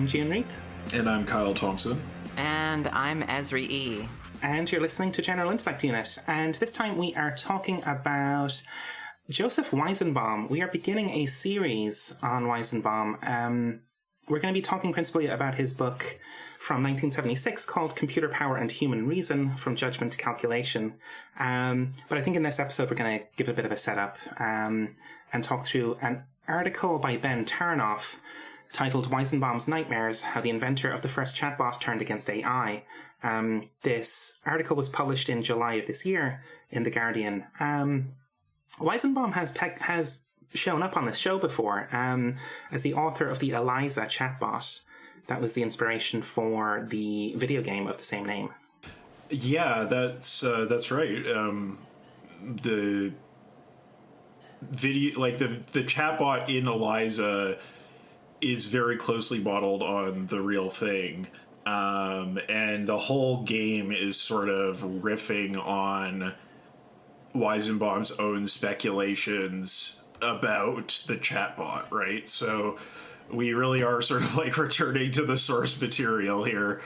Gian Reith. And I'm Kyle Thompson. And I'm Ezri E. And you're listening to General Intellect Unit. And this time we are talking about Joseph Weizenbaum. We are beginning a series on Weizenbaum. We're going to be talking principally about his book from 1976 called Computer Power and Human Reason, From Judgment to Calculation. But I think in this episode we're going to give a bit of a setup and talk through an article by Ben Tarnoff titled Weizenbaum's Nightmares, How the Inventor of the First Chatbot Turned Against AI. This article was published in July of this year in The Guardian. Weizenbaum has shown up on this show before as the author of the Eliza chatbot. That was the inspiration for the video game of the same name. Yeah, that's right. The video, like the chatbot in Eliza, is very closely modeled on the real thing. And the whole game is sort of riffing on Weizenbaum's own speculations about the chatbot, right? So we really are sort of like returning to the source material here.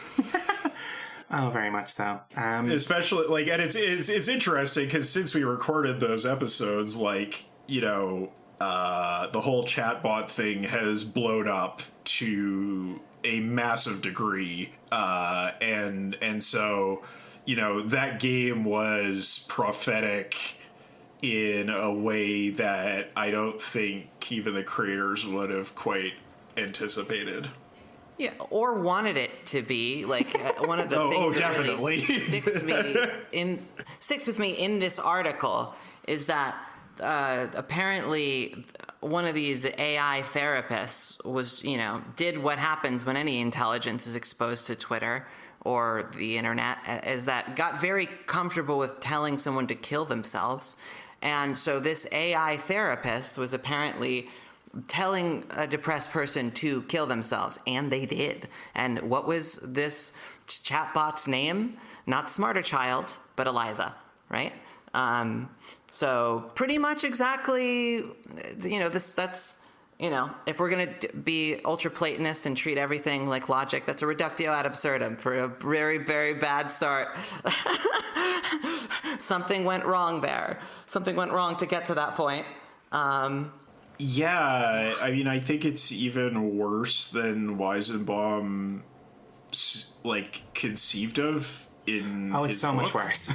Oh, very much so. Especially, like, and it's interesting because since we recorded those episodes, like, you know, the whole chatbot thing has blown up to a massive degree, and so, you know, that game was prophetic in a way that I don't think even the creators would have quite anticipated. Yeah, or wanted it to be. Like, one of the things that really sticks with me in this article is that apparently one of these AI therapists was, you know, did what happens when any intelligence is exposed to Twitter or the internet, is that got very comfortable with telling someone to kill themselves. And so this AI therapist was apparently telling a depressed person to kill themselves, and they did. And what was this chatbot's name? Not Smarter Child, but Eliza, right? So pretty much exactly, you know, that's, you know, if we're going to be ultra Platonist and treat everything like logic, that's a reductio ad absurdum for a very, very bad start. Something went wrong there. Something went wrong to get to that point. Yeah, I mean, I think it's even worse than Weizenbaum, like, conceived of in it's so book. Much worse.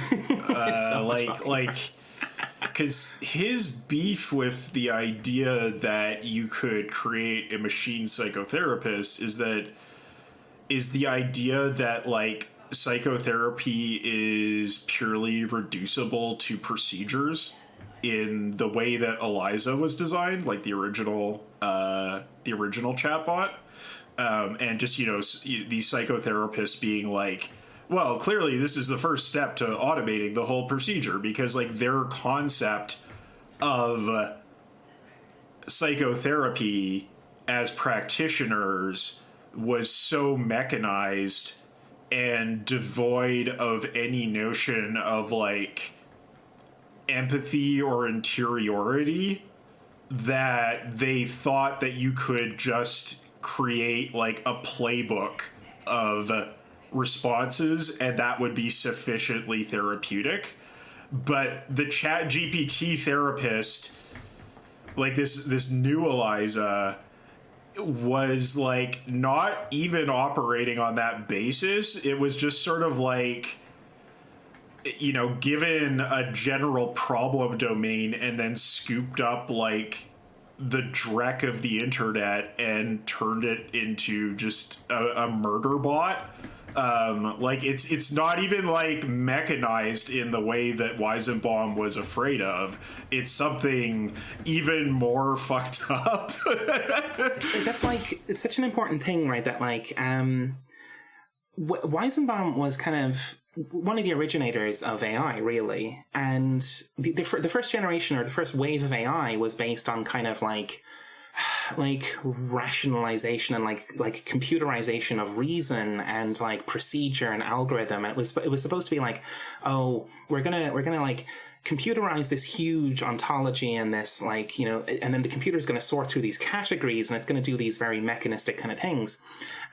Because his beef with the idea that you could create a machine psychotherapist is the idea that, like, psychotherapy is purely reducible to procedures in the way that Eliza was designed, like the original chatbot, and just, you know, these psychotherapists being like, well, clearly this is the first step to automating the whole procedure, because, like, their concept of psychotherapy as practitioners was so mechanized and devoid of any notion of, like, empathy or interiority that they thought that you could just create, like, a playbook of responses and that would be sufficiently therapeutic. But the Chat GPT therapist, like this new Eliza, was, like, not even operating on that basis. It was just sort of like, you know, given a general problem domain and then scooped up, like, the dreck of the internet and turned it into just a murder bot. Like, it's not even, like, mechanized in the way that Weizenbaum was afraid of. It's something even more fucked up. That's, like, it's such an important thing, right? That, like, Weizenbaum was kind of one of the originators of AI, really. And the first generation, or the first wave of AI, was based on kind of like rationalization and like computerization of reason and, like, procedure and algorithm. And it was supposed to be like, oh, we're gonna like computerize this huge ontology and this, like, you know, and then the computer is going to sort through these categories and it's going to do these very mechanistic kind of things.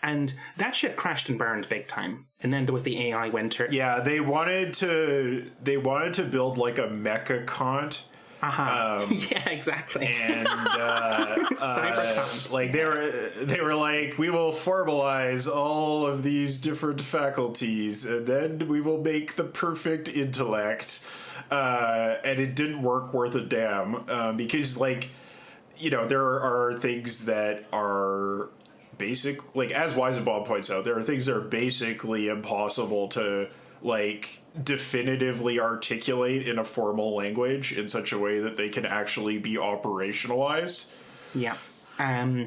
And that shit crashed and burned big time. And then there was the AI winter. Yeah, they wanted to build like a mecha Kant. Yeah, exactly. And Cyberpunk. like they were like, we will formalize all of these different faculties, and then we will make the perfect intellect. And it didn't work worth a damn, because, like, you know, there are things that are basic, like, as Weizenbaum points out, there are things that are basically impossible to, like, definitively articulate in a formal language in such a way that they can actually be operationalized. Yeah.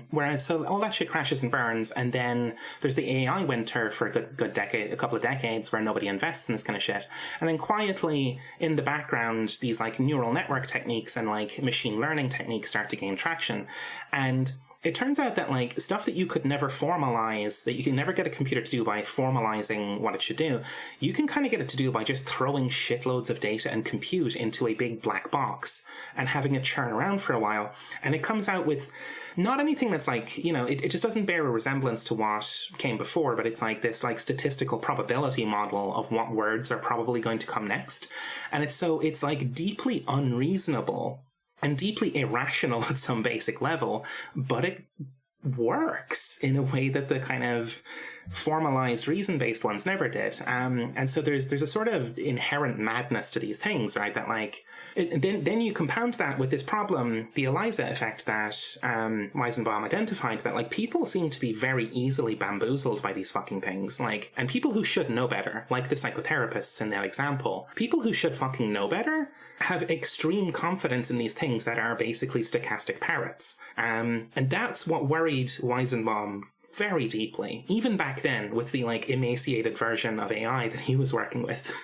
Whereas, so all that shit crashes and burns, and then there's the AI winter for a good decade, a couple of decades, where nobody invests in this kind of shit. And then quietly, in the background, these, like, neural network techniques and, like, machine learning techniques start to gain traction. And it turns out that, like, stuff that you could never formalize, that you can never get a computer to do by formalizing what it should do, you can kind of get it to do by just throwing shitloads of data and compute into a big black box and having it churn around for a while. And it comes out with not anything that's, like, you know, it just doesn't bear a resemblance to what came before, but it's like this, like, statistical probability model of what words are probably going to come next. And it's like deeply unreasonable and deeply irrational at some basic level, but it works in a way that the kind of formalized reason-based ones never did. And so there's a sort of inherent madness to these things, right? That, like, then you compound that with this problem, the Eliza effect that Weizenbaum identified, that, like, people seem to be very easily bamboozled by these fucking things. Like, and people who should know better, like the psychotherapists in their example, people who should fucking know better have extreme confidence in these things that are basically stochastic parrots. And that's what worried Weizenbaum very deeply. Even back then, with the, like, emaciated version of AI that he was working with,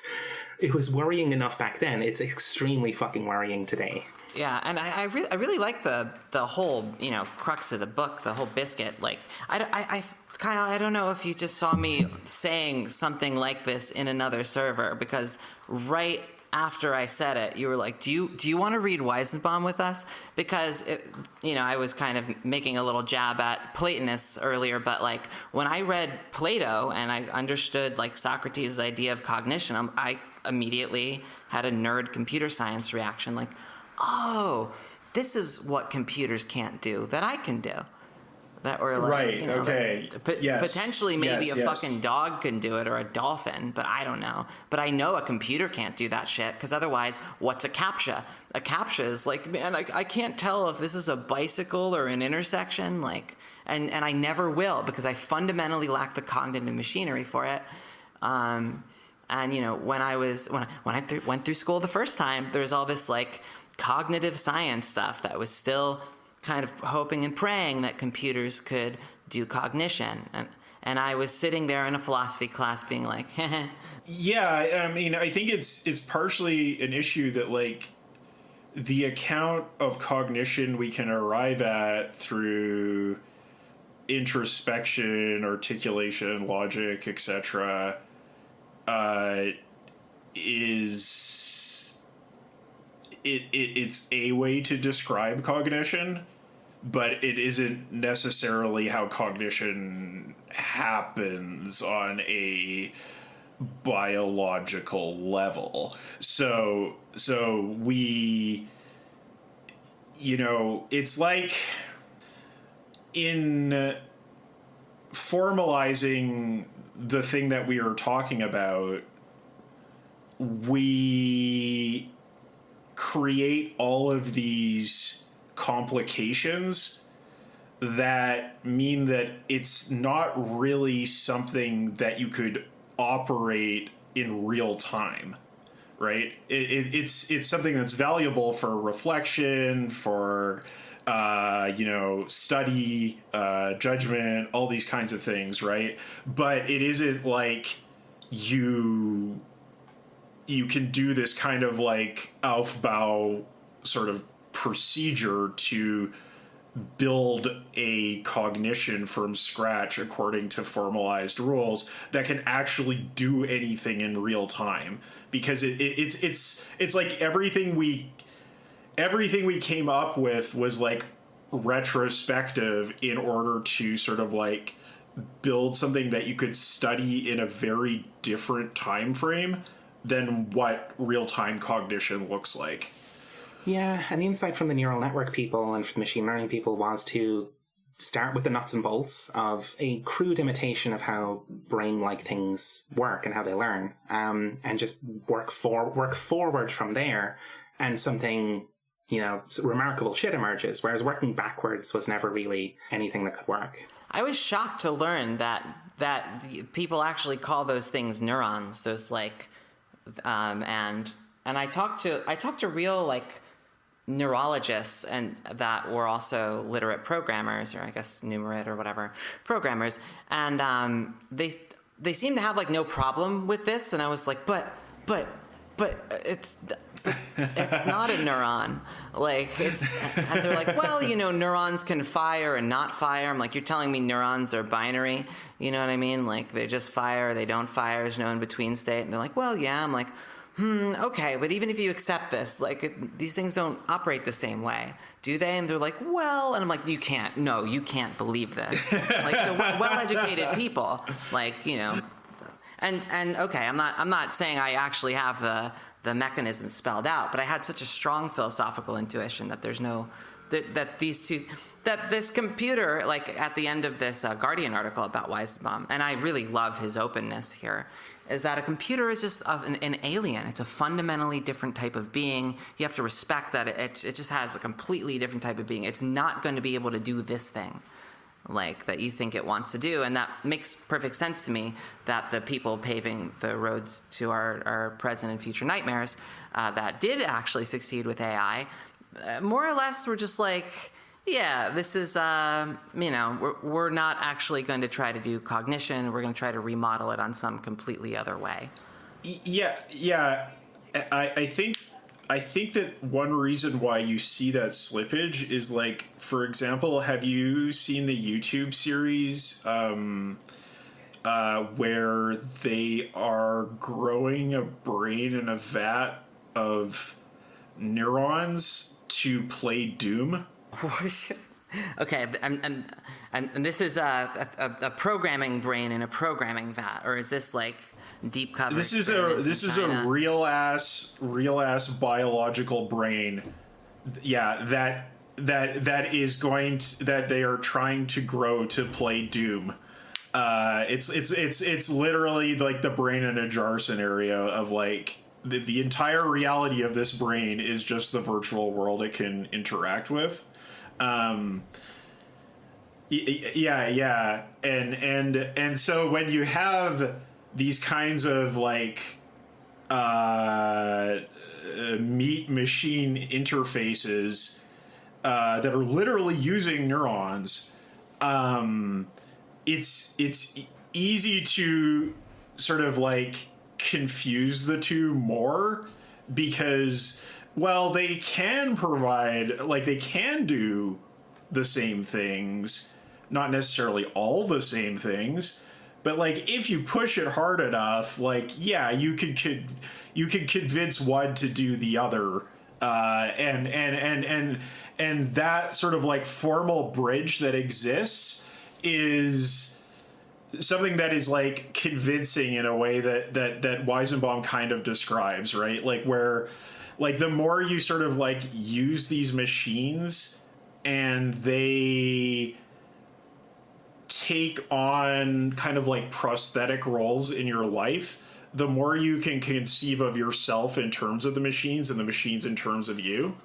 it was worrying enough back then. It's extremely fucking worrying today. Yeah, and I really like the whole, you know, crux of the book, the whole biscuit. Like, Kyle, I don't know if you just saw me saying something like this in another server, because right after I said it, you were like, do you want to read Weizenbaum with us? Because, you know, I was kind of making a little jab at Platonists earlier, but, like, when I read Plato and I understood, like, Socrates' idea of cognition, I immediately had a nerd computer science reaction, like, oh, this is what computers can't do that I can do. That, or, like, right, you know, okay. Potentially maybe yes, a fucking dog can do it, or a dolphin, but I don't know. But I know a computer can't do that shit, because otherwise, what's a CAPTCHA? A CAPTCHA is like, man, I can't tell if this is a bicycle or an intersection, like, and I never will, because I fundamentally lack the cognitive machinery for it. And, you know, when I went through school the first time, there was all this, like, cognitive science stuff that was still kind of hoping and praying that computers could do cognition. And I was sitting there in a philosophy class being like, yeah, I mean, I think it's partially an issue that, like, the account of cognition we can arrive at through introspection, articulation, logic, etc., it's a way to describe cognition, but it isn't necessarily how cognition happens on a biological level. So we, you know, it's like in formalizing the thing that we are talking about, we create all of these complications that mean that it's not really something that you could operate in real time, right? It's something that's valuable for reflection, for you know, study, judgment, all these kinds of things, right? But it isn't like you can do this kind of, like, Aufbau sort of procedure to build a cognition from scratch according to formalized rules that can actually do anything in real time, because it's like everything we came up with was like retrospective in order to sort of like build something that you could study in a very different time frame than what real-time cognition looks like. Yeah, and the insight from the neural network people and from machine learning people was to start with the nuts and bolts of a crude imitation of how brain-like things work and how they learn, and just work forward from there, and something, remarkable shit emerges, whereas working backwards was never really anything that could work. I was shocked to learn that people actually call those things neurons, those like, and I talked to real like neurologists and that were also literate programmers, or I guess numerate or whatever programmers, and they seem to have like no problem with this, and I was like, but it's not a neuron, like and they're like, well, neurons can fire and not fire. I'm like, you're telling me neurons are binary, you know what I mean? Like they just fire, they don't fire, there's no in between state. And they're like, well, yeah. I'm like, okay, but even if you accept this, like these things don't operate the same way, do they? And they're like, well, and I'm like, you can't believe this. Like, so well-educated people, like, and okay, I'm not saying I actually have the mechanism spelled out, but I had such a strong philosophical intuition that there's no, that this computer, like at the end of this Guardian article about Weizenbaum, and I really love his openness here, is that a computer is just an alien. It's a fundamentally different type of being. You have to respect that it just has a completely different type of being. It's not going to be able to do this thing like that you think it wants to do. And that makes perfect sense to me, that the people paving the roads to our present and future nightmares that did actually succeed with AI, more or less were just like, yeah, this is, we're not actually going to try to do cognition. We're going to try to remodel it on some completely other way. Yeah. I think that one reason why you see that slippage is, like, for example, have you seen the YouTube series where they are growing a brain in a vat of neurons to play Doom? Okay, and this is a programming brain in a programming vat, or is this like deep cover? This is a real ass biological brain. Yeah, that is going to, that they are trying to grow to play Doom. It's literally like the brain in a jar scenario of like the entire reality of this brain is just the virtual world it can interact with. And so when you have these kinds of like meat machine interfaces that are literally using neurons, it's easy to sort of like confuse the two more, because, well, they can provide, like, they can do the same things, not necessarily all the same things, but like if you push it hard enough, like, yeah, you could convince one to do the other, and that sort of like formal bridge that exists is something that is like convincing in a way that Weizenbaum kind of describes, right? Like where, like, the more you sort of like use these machines and they take on kind of like prosthetic roles in your life, the more you can conceive of yourself in terms of the machines and the machines in terms of you.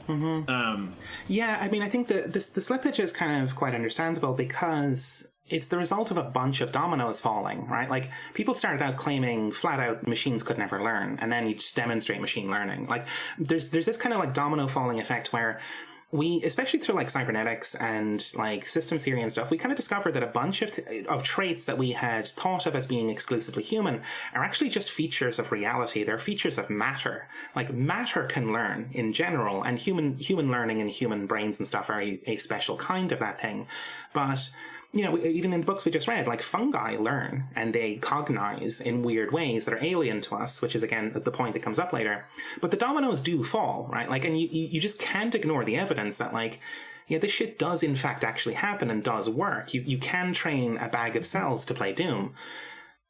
Mm-hmm. Yeah, I mean, I think the slippage is kind of quite understandable because it's the result of a bunch of dominoes falling, right? Like, people started out claiming flat out machines could never learn, and then you just demonstrate machine learning. Like, there's this kind of like domino falling effect where we, especially through like cybernetics and like systems theory and stuff, we kind of discovered that a bunch of traits that we had thought of as being exclusively human are actually just features of reality. They're features of matter. Like matter can learn in general, and human learning and human brains and stuff are a special kind of that thing. But you know, even in the books we just read, like fungi learn and they cognize in weird ways that are alien to us, which is, again, the point that comes up later. But the dominoes do fall, right? Like, and you just can't ignore the evidence that, like, yeah, this shit does in fact actually happen and does work. You can train a bag of cells to play Doom.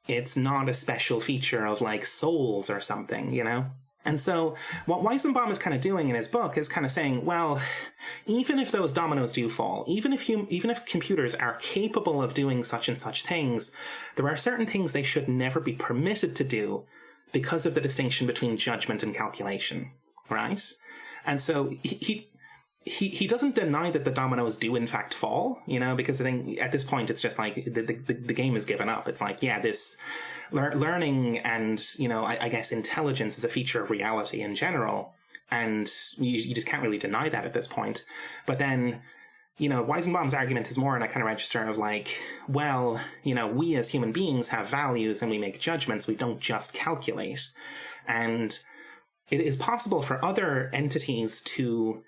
It's not a special feature of, like, souls or something, you know? And so what Weizenbaum is kind of doing in his book is kind of saying, well, even if those dominoes do fall, even if computers are capable of doing such and such things, there are certain things they should never be permitted to do because of the distinction between judgment and calculation, right? And so he doesn't deny that the dominoes do in fact fall, you know, because I think at this point it's just like the game is given up. It's like, yeah, this learning and, you know, I guess intelligence is a feature of reality in general, and you just can't really deny that at this point. But then, you know, Weizenbaum's argument is more in a kind of register of like, well, you know, we as human beings have values and we make judgments. We don't just calculate. And it is possible for other entities to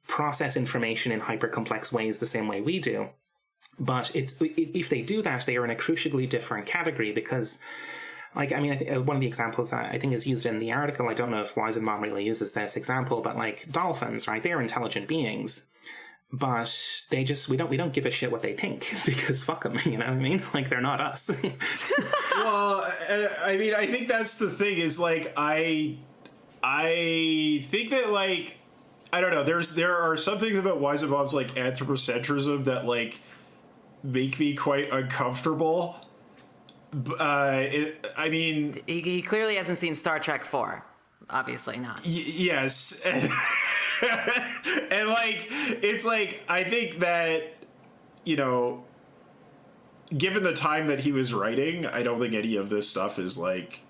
process information in hyper-complex ways the same way we do. But if they do that, they are in a crucially different category because, like, I mean, one of the examples I think is used in the article, I don't know if Weizenbaum really uses this example, but like dolphins, right? They're intelligent beings, but we don't give a shit what they think because fuck them, you know what I mean? Like, they're not us. Well, I mean, I think that's the thing is like, I think that, like, I don't know, there are some things about Weizenbaum's like anthropocentrism that like make me quite uncomfortable. I mean, he clearly hasn't seen Star Trek 4. Obviously not. Yes. And like, it's like, I think that, you know, given the time that he was writing, I don't think any of this stuff is like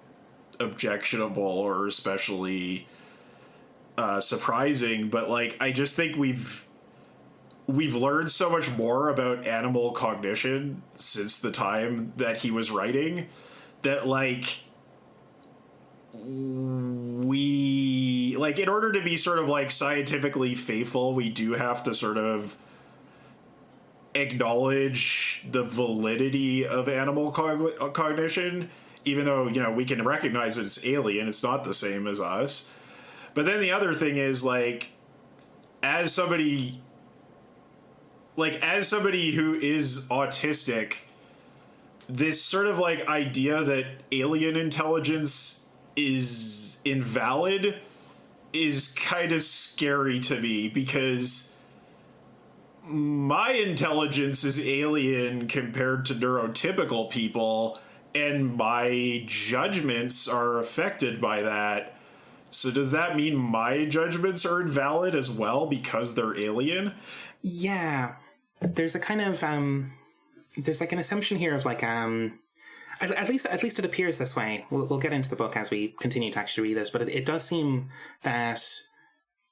objectionable or especially surprising, but like, I just think we've learned so much more about animal cognition since the time that he was writing that, like, we, like, in order to be sort of like scientifically faithful, we do have to sort of acknowledge the validity of animal cognition, even though, you know, we can recognize it's alien, it's not the same as us. But then the other thing is, like, as somebody who is autistic, this sort of like idea that alien intelligence is invalid is kind of scary to me, because my intelligence is alien compared to neurotypical people, and my judgments are affected by that. So does that mean my judgments are invalid as well because they're alien? Yeah. There's a kind of there's like an assumption here of like at least it appears this way. We'll get into the book as we continue to actually read this, but it does seem that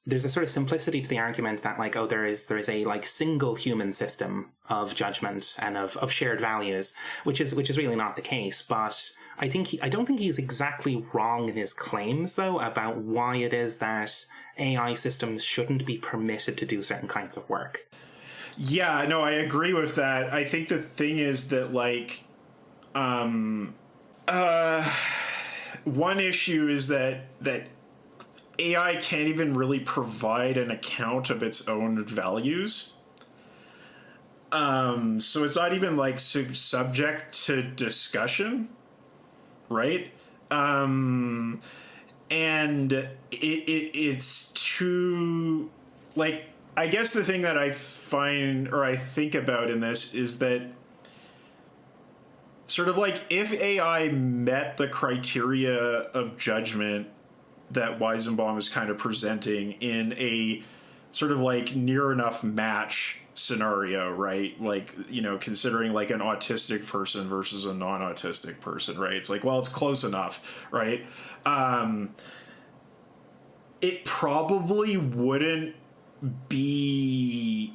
there's a sort of simplicity to the argument that, like, oh, there is a like single human system of judgment and of shared values, which is really not the case. But I don't think he's exactly wrong in his claims, though, about why it is that AI systems shouldn't be permitted to do certain kinds of work. Yeah, no, I agree with that. I think the thing is that, like, one issue is that AI can't even really provide an account of its own values. So it's not even like subject to discussion, right? And it's too, like, I guess the thing that I find or I think about in this is that sort of like if AI met the criteria of judgment that Weizenbaum is kind of presenting in a sort of like near enough match scenario, right? Like, you know, considering like an autistic person versus a non-autistic person, right? It's like, well, it's close enough, right? It probably wouldn't be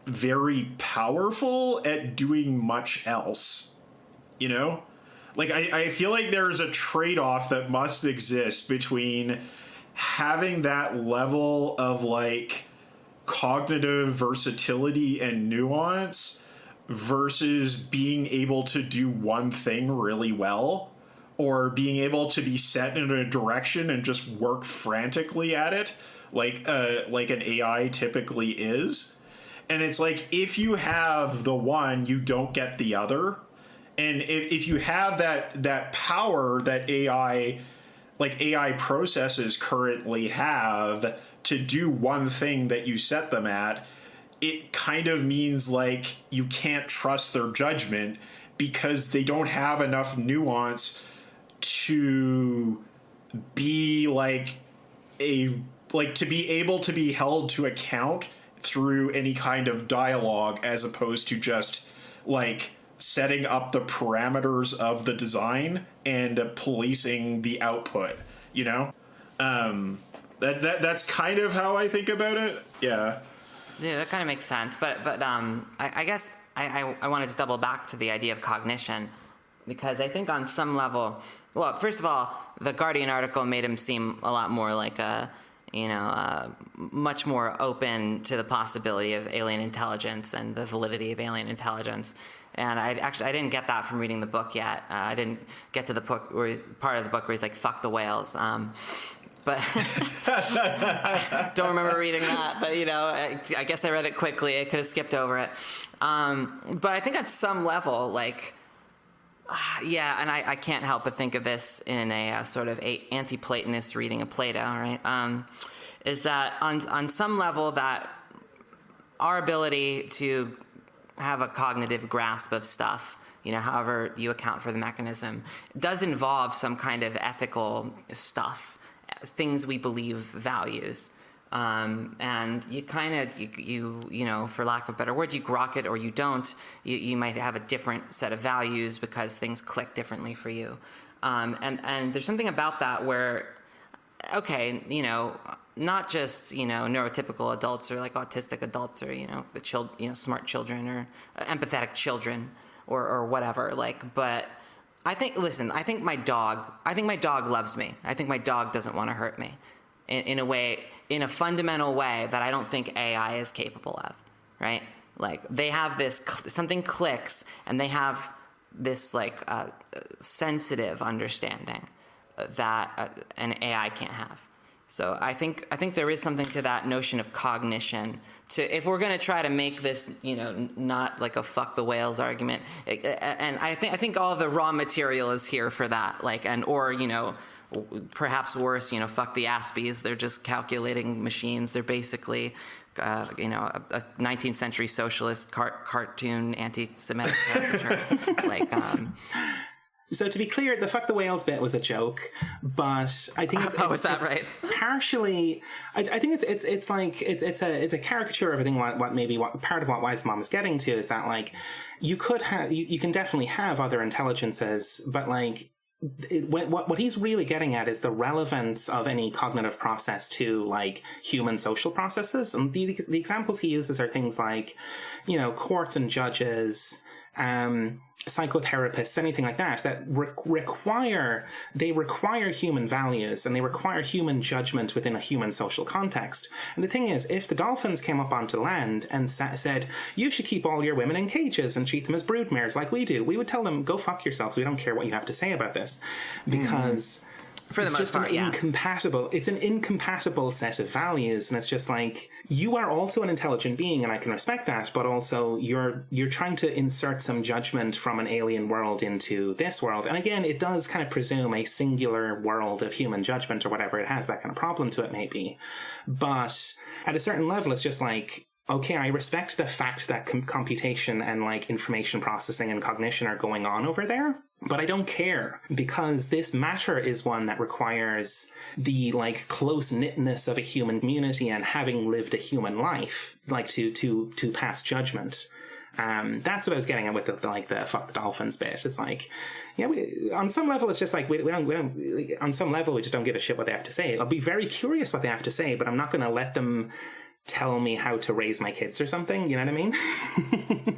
very powerful at doing much else, you know? Like, I feel like there's a trade-off that must exist between having that level of, like, cognitive versatility and nuance versus being able to do one thing really well, or being able to be set in a direction and just work frantically at it, like an AI typically is. And it's like, if you have the one, you don't get the other. And if you have that power that AI processes currently have to do one thing that you set them at, it kind of means like you can't trust their judgment because they don't have enough nuance to be to be able to be held to account through any kind of dialogue, as opposed to just like setting up the parameters of the design and policing the output, you know? That's kind of how I think about it. Yeah, that kind of makes sense. But I guess I wanted to double back to the idea of cognition, because I think on some level, well, first of all, the Guardian article made him seem a lot more like much more open to the possibility of alien intelligence and the validity of alien intelligence. And I didn't get that from reading the book yet. I didn't get to the book part of the book where he's like, "Fuck the whales." But don't remember reading that. But I guess I read it quickly. I could have skipped over it. But I think at some level, like, yeah, and I can't help but think of this in a sort of anti-Platonist reading of Plato, right? Is that on some level that our ability to have a cognitive grasp of stuff, however you account for the mechanism, does involve some kind of ethical stuff, things we believe, values. And you kind of, you for lack of better words, you grok it or you don't. You might have a different set of values because things click differently for you. And there's something about that where, okay, not just, neurotypical adults or like autistic adults or, the smart children or empathetic children or whatever, but I think my dog loves me. I think my dog doesn't want to hurt me in a fundamental way that I don't think AI is capable of, right? Like, they have this, something clicks, and they have this sensitive understanding that an AI can't have. So I think there is something to that notion of cognition. If we're going to try to make this, not like a fuck the whales argument, and I think all the raw material is here for that, or perhaps worse, fuck the Aspies. They're just calculating machines. They're basically, a 19th century socialist cartoon anti-Semitic caricature. So to be clear, the fuck the whales bit was a joke, but I think it's is that right? Partially, I think it's a caricature of everything. What part of what Weizenbaum is getting to is that you can definitely have other intelligences, but what he's really getting at is the relevance of any cognitive process to human social processes, and the examples he uses are things like courts and judges, psychotherapists, anything like that require human values, and they require human judgment within a human social context. And the thing is, if the dolphins came up onto land and said, you should keep all your women in cages and treat them as broodmares like we do, we would tell them, go fuck yourselves, we don't care what you have to say about this, because for the it's most just part, it's an incompatible set of values, and it's just you are also an intelligent being, and I can respect that, but also you're trying to insert some judgment from an alien world into this world. And again, it does kind of presume a singular world of human judgment or whatever. It has that kind of problem to it, maybe. But at a certain level, it's just okay, I respect the fact that computation and information processing and cognition are going on over there, but I don't care, because this matter is one that requires the close-knitness of a human community and having lived a human life to pass judgment. That's what I was getting at with the fuck the dolphins bit. It's like, yeah, on some level, it's just like we don't. On some level, we just don't give a shit what they have to say. I'll be very curious what they have to say, but I'm not going to let them tell me how to raise my kids or something. You know what I mean?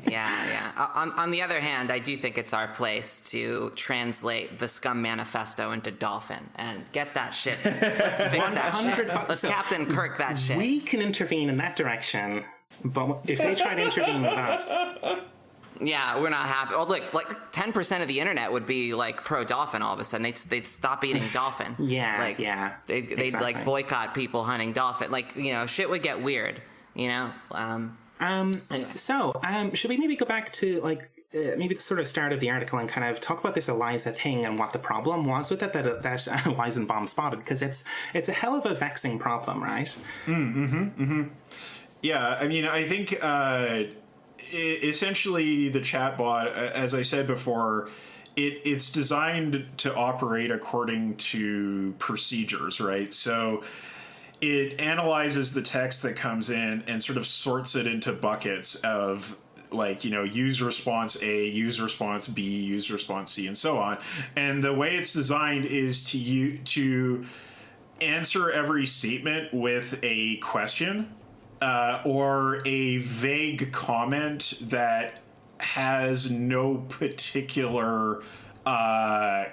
Yeah. On the other hand, I do think it's our place to translate the Scum Manifesto into Dolphin and get that shit. Let's fix that shit. Let's Captain Kirk that shit. We can intervene in that direction, but if they try to intervene with us... Yeah, we're not happy. Oh, look, like 10% of the internet would be like pro dolphin all of a sudden. They'd stop eating dolphin. Yeah. They'd exactly. like boycott people hunting dolphin. Like, shit would get weird, Anyway. So, should we maybe go back to maybe the sort of start of the article and kind of talk about this Eliza thing and what the problem was with it that Weizenbaum spotted? Because it's a hell of a vexing problem, right? Yeah, I mean, I think essentially the chatbot, as I said before, it's designed to operate according to procedures, right? So it analyzes the text that comes in and sort of sorts it into buckets of user response A, user response B, user response C, and so on. And the way it's designed is to answer every statement with a question or a vague comment that has no particular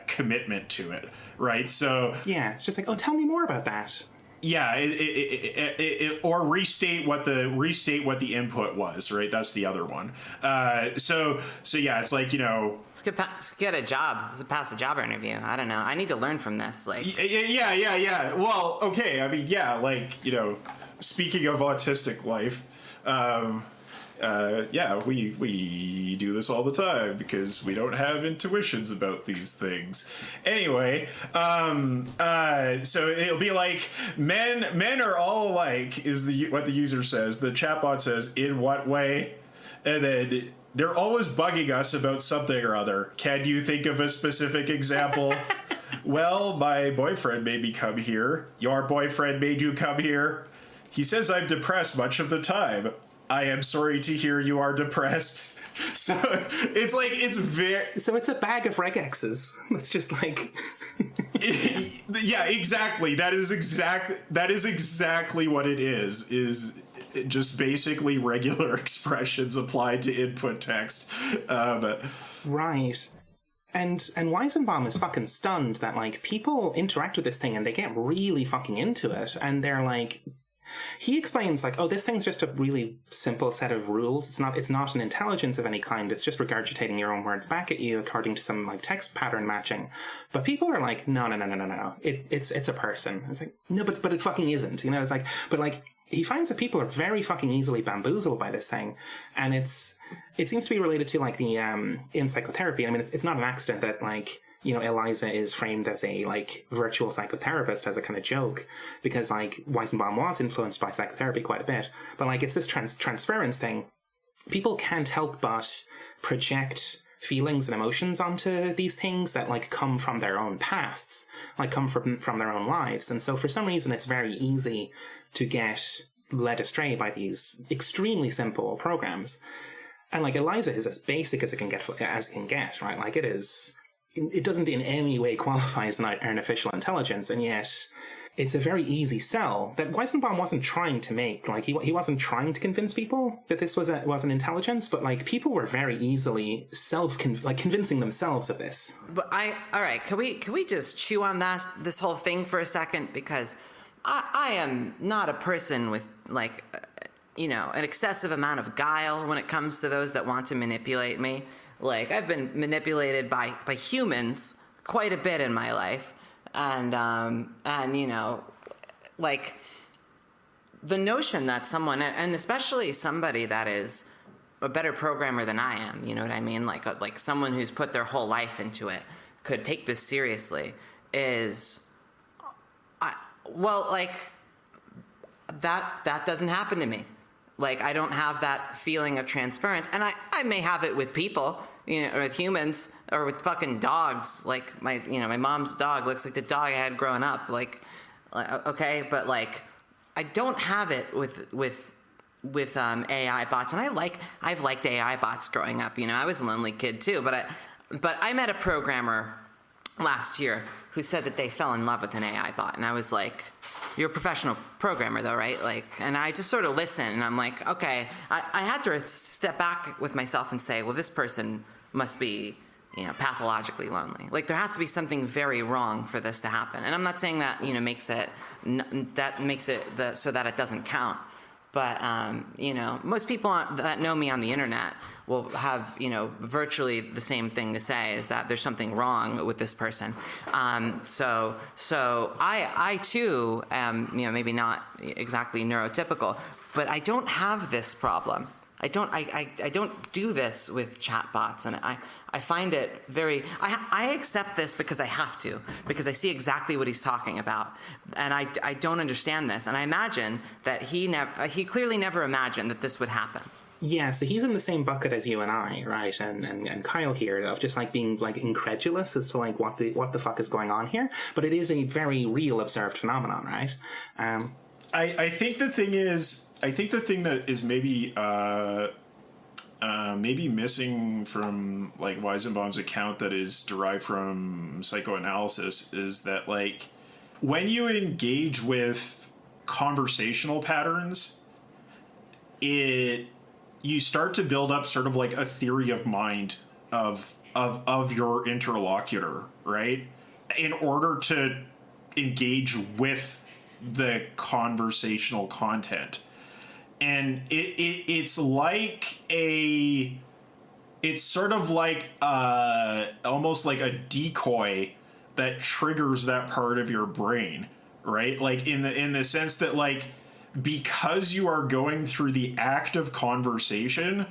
commitment to it, right? So yeah, it's just like, oh, tell me more about that. Yeah, or restate what the input was, right? That's the other one. So yeah, it's like, Let's get a job. Let's pass a job interview. I don't know. I need to learn from this. Yeah. Well, okay. I mean, yeah, speaking of autistic life, we do this all the time because we don't have intuitions about these things. Anyway, so it'll be like men are all alike is what the user says. The chatbot says, in what way? And then they're always bugging us about something or other. Can you think of a specific example? Well, my boyfriend made me come here. Your boyfriend made you come here. He says I'm depressed much of the time. I am sorry to hear you are depressed. So it's like, it's very... So it's a bag of regexes. It's just like... Yeah, exactly. That is exactly what it is just basically regular expressions applied to input text. Right. And Weizenbaum is fucking stunned that, people interact with this thing and they get really fucking into it. And they're like... He explains, this thing's just a really simple set of rules. It's not an intelligence of any kind. It's just regurgitating your own words back at you according to some, text pattern matching. But people are like, no. It's a person. It's like, no, but it fucking isn't. It's like, but he finds that people are very fucking easily bamboozled by this thing. And it seems to be related to, the, in psychotherapy. I mean, it's not an accident that, Eliza is framed as a, virtual psychotherapist as a kind of joke, because, Weizenbaum was influenced by psychotherapy quite a bit. But, it's this transference thing. People can't help but project feelings and emotions onto these things that, come from their own pasts, come from their own lives. And so, for some reason, it's very easy to get led astray by these extremely simple programs. And, Eliza is as basic as it can get, right? It doesn't in any way qualify as an artificial intelligence, and yet it's a very easy sell that Weizenbaum wasn't trying to make. He wasn't trying to convince people that this was an intelligence, but people were very easily convincing themselves of this. But all right, can we just chew on this whole thing for a second? Because I am not a person with an excessive amount of guile when it comes to those that want to manipulate me. I've been manipulated by humans quite a bit in my life. And the notion that someone, and especially somebody that is a better programmer than I am, you know what I mean? Like someone who's put their whole life into it could take this seriously is, that doesn't happen to me. I don't have that feeling of transference. And I may have it with people, or with humans, or with fucking dogs. My mom's dog looks like the dog I had growing up. Okay, but I don't have it with AI bots, and I've liked AI bots growing up. I was a lonely kid too, but I met a programmer last year who said that they fell in love with an AI bot, and I was like, "You're a professional programmer, though, right?" And I just sort of listened, and I'm like, "Okay." I had to step back with myself and say, "Well, this person must be, pathologically lonely. There has to be something very wrong for this to happen." And I'm not saying that makes it so that it doesn't count. But, most people that know me on the internet will have, virtually the same thing to say, is that there's something wrong with this person. So I too am, maybe not exactly neurotypical, but I don't have this problem. I don't do this with chatbots, and I find it very. I accept this because I have to, because I see exactly what he's talking about, and I don't understand this, and I imagine that he clearly never imagined that this would happen. Yeah, so he's in the same bucket as you and I, right? And Kyle here, of just being incredulous as to what the fuck is going on here. But it is a very real observed phenomenon, right? I think the thing that is maybe missing from Weizenbaum's account that is derived from psychoanalysis is that when you engage with conversational patterns, you start to build up sort of a theory of mind of your interlocutor, right? In order to engage with the conversational content. And it's sort of almost like a decoy that triggers that part of your brain, right? In the sense that because you are going through the act of conversation,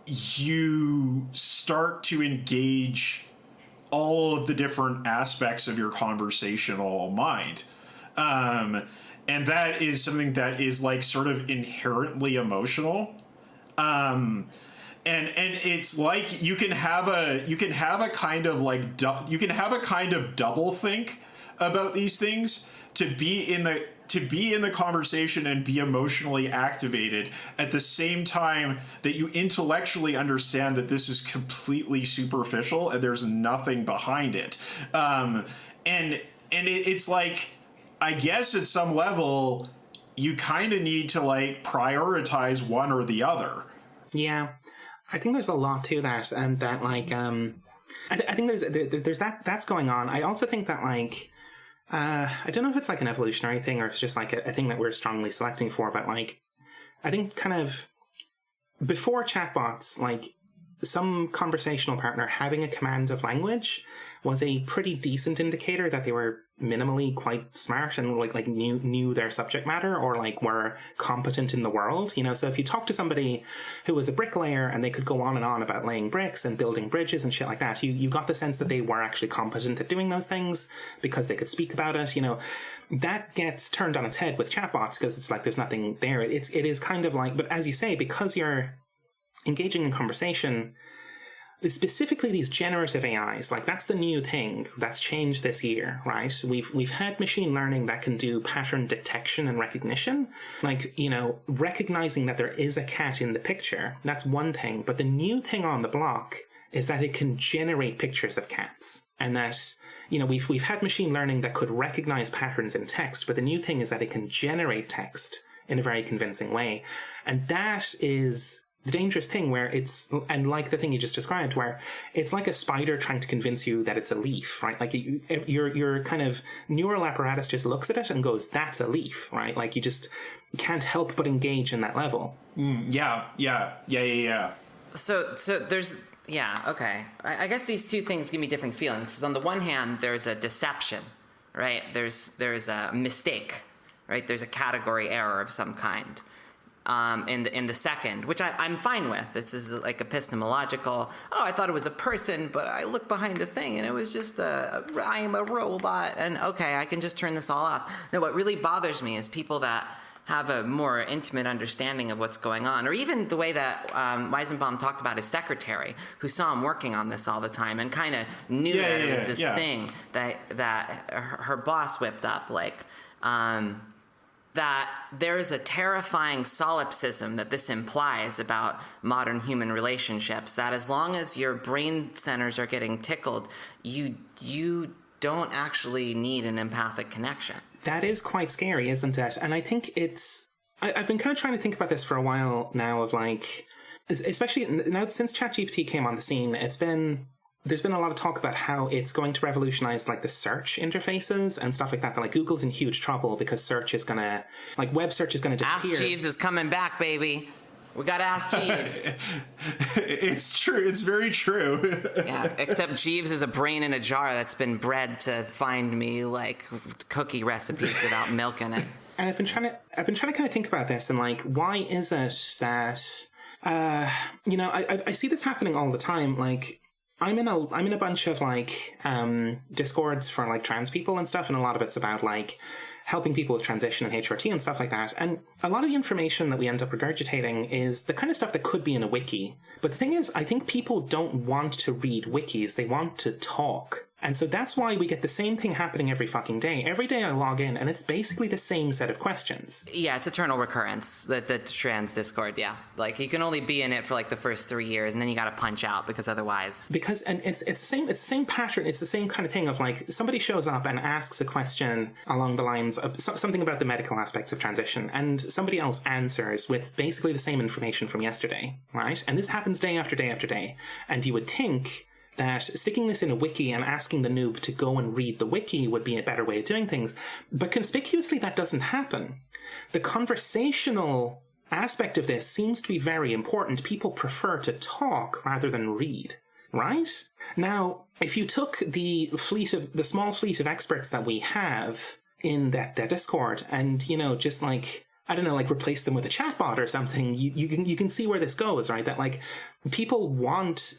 you start to engage all of the different aspects of your conversational mind. And that is something that is sort of inherently emotional. And it's you can have a kind of double think about these things to be in the conversation and be emotionally activated at the same time that you intellectually understand that this is completely superficial and there's nothing behind it. It's I guess at some level you kind of need to prioritize one or the other. Yeah, I think there's a lot to that, and that I think there's that's going on. I also think that I don't know if it's an evolutionary thing or if it's just a thing that we're strongly selecting for, but I think kind of before chatbots, some conversational partner having a command of language was a pretty decent indicator that they were minimally quite smart and knew their subject matter or were competent in the world. So if you talk to somebody who was a bricklayer and they could go on and on about laying bricks and building bridges and shit like that, you got the sense that they were actually competent at doing those things because they could speak about it. That gets turned on its head with chatbots because it's there's nothing there. It is kind of but as you say, because you're engaging in conversation, specifically these generative AIs, that's the new thing that's changed this year, right? We've had machine learning that can do pattern detection and recognition, recognizing that there is a cat in the picture. That's one thing, but the new thing on the block is that it can generate pictures of cats, and that we've had machine learning that could recognize patterns in text, but the new thing is that it can generate text in a very convincing way, and that is the dangerous thing where it's, and the thing you just described, where it's like a spider trying to convince you that it's a leaf, right? Your kind of neural apparatus just looks at it and goes, that's a leaf, right? You just can't help but engage in that level. Yeah. So there's, okay. I guess these two things give me different feelings. Because on the one hand, there's a deception, right? There's a mistake, right? There's a category error of some kind. In the second, which I'm fine with. This is epistemological. Oh, I thought it was a person, but I looked behind the thing and it was just I am a robot, and okay, I can just turn this all off. No, what really bothers me is people that have a more intimate understanding of what's going on, or even the way that Weizenbaum talked about his secretary, who saw him working on this all the time and kind of knew that it was this thing that her boss whipped up, that there's a terrifying solipsism that this implies about modern human relationships, that as long as your brain centers are getting tickled, you don't actually need an empathic connection. That is quite scary, isn't it? And I think I've been kind of trying to think about this for a while now, of like, especially now since ChatGPT came on the scene, there's been a lot of talk about how it's going to revolutionize like the search interfaces and stuff like that. Like Google's in huge trouble because web search is gonna disappear. Ask Jeeves is coming back, baby. We gotta ask Jeeves. It's true. It's very true. Yeah, except Jeeves is a brain in a jar that's been bred to find me like cookie recipes without milk in it. And I've been trying to kind of think about this and like, why is it that I see this happening all the time. Like, I'm in a bunch of like discords for like trans people and stuff, and a lot of it's about like helping people with transition and HRT and stuff like that. And a lot of the information that we end up regurgitating is the kind of stuff that could be in a wiki. But the thing is, I think people don't want to read wikis, they want to talk. And so that's why we get the same thing happening every fucking day. Every day I log in, and it's basically the same set of questions. Yeah, it's eternal recurrence, the trans Discord, yeah. Like, you can only be in it for, like, the first 3 years, and then you gotta punch out, because otherwise... And it's the same pattern, it's the same kind of thing of, like, somebody shows up and asks a question along the lines of something about the medical aspects of transition, and somebody else answers with basically the same information from yesterday, right? And this happens day after day after day. And you would think that sticking this in a wiki and asking the noob to go and read the wiki would be a better way of doing things. But conspicuously, that doesn't happen. The conversational aspect of this seems to be very important. People prefer to talk rather than read, right? Now, if you took the small fleet of experts that we have in that Discord and, just like, I don't know, like replace them with a chatbot or something, you can see where this goes, right? That like people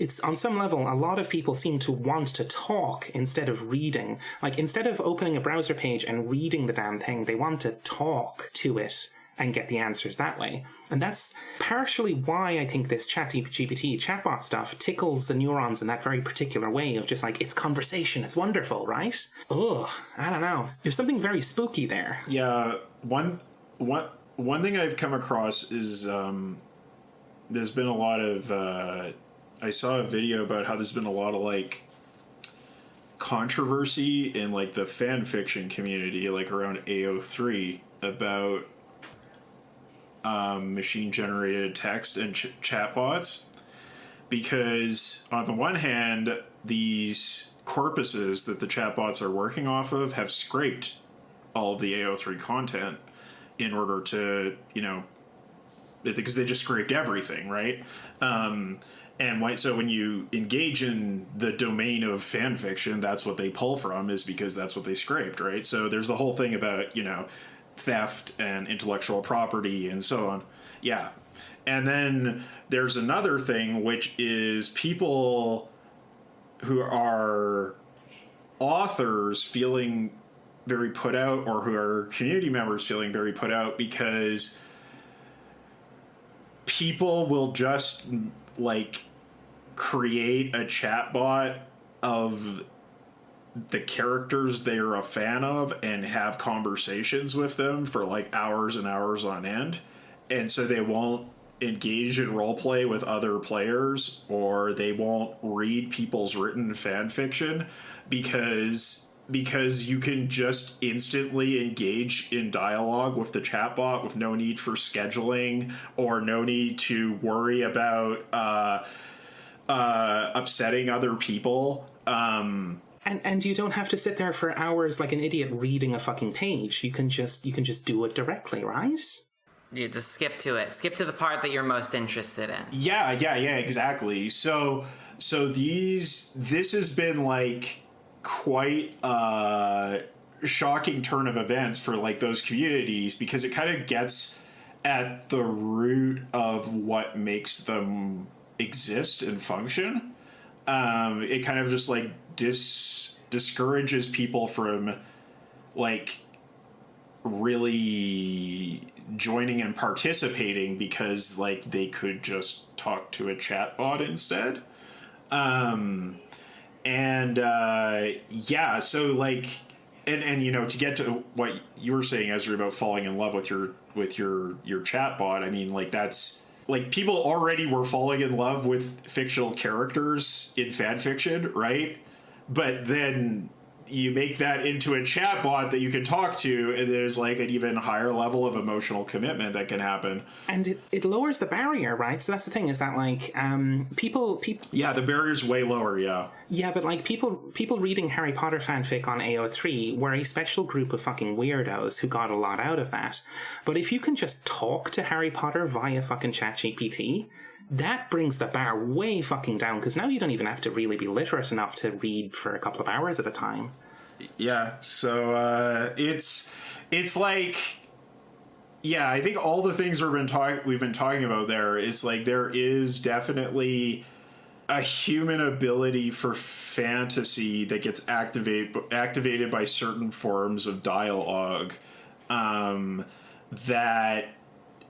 it's on some level, a lot of people seem to want to talk instead of reading. Like instead of opening a browser page and reading the damn thing, they want to talk to it and get the answers that way. And that's partially why I think this ChatGPT chatbot stuff tickles the neurons in that very particular way of just like, it's conversation, it's wonderful, right? Oh, I don't know. There's something very spooky there. Yeah, one thing I've come across is there's been a lot of I saw a video about how there's been a lot of like controversy in like the fan fiction community, like around AO3, about machine generated text and chatbots, because on the one hand, these corpuses that the chatbots are working off of have scraped all of the AO3 content in order to, because they just scraped everything, right? So when you engage in the domain of fan fiction, that's what they pull from, is because that's what they scraped, right? So there's the whole thing about, theft and intellectual property and so on. Yeah. And then there's another thing, which is people who are authors feeling very put out, or who are community members feeling very put out, because people will just like create a chatbot of the characters they're a fan of and have conversations with them for like hours and hours on end. And so they won't engage in roleplay with other players, or they won't read people's written fan fiction, because you can just instantly engage in dialogue with the chatbot with no need for scheduling, or no need to worry about upsetting other people. And you don't have to sit there for hours like an idiot reading a fucking page. You can just do it directly, right? You just skip to it. Skip to the part that you're most interested in. Yeah, exactly. So this has been like quite a shocking turn of events for like those communities, because it kind of gets at the root of what makes them exist and function. It kind of just like discourages people from like really joining and participating, because like they could just talk to a chatbot instead. So like And you know, to get to what you were saying, Ezra, about falling in love with your chatbot, I mean, like, that's like, people already were falling in love with fictional characters in fan fiction, right? But then you make that into a chatbot that you can talk to, and there's like an even higher level of emotional commitment that can happen. And it lowers the barrier, right? So that's the thing, is that like people Yeah, the barrier's way lower, yeah. Yeah, but like people reading Harry Potter fanfic on AO3 were a special group of fucking weirdos who got a lot out of that. But if you can just talk to Harry Potter via fucking ChatGPT, that brings the bar way fucking down, because now you don't even have to really be literate enough to read for a couple of hours at a time. Yeah, so it's like, yeah, I think all the things we've been talking about there, it's like there is definitely a human ability for fantasy that gets activated by certain forms of dialogue, that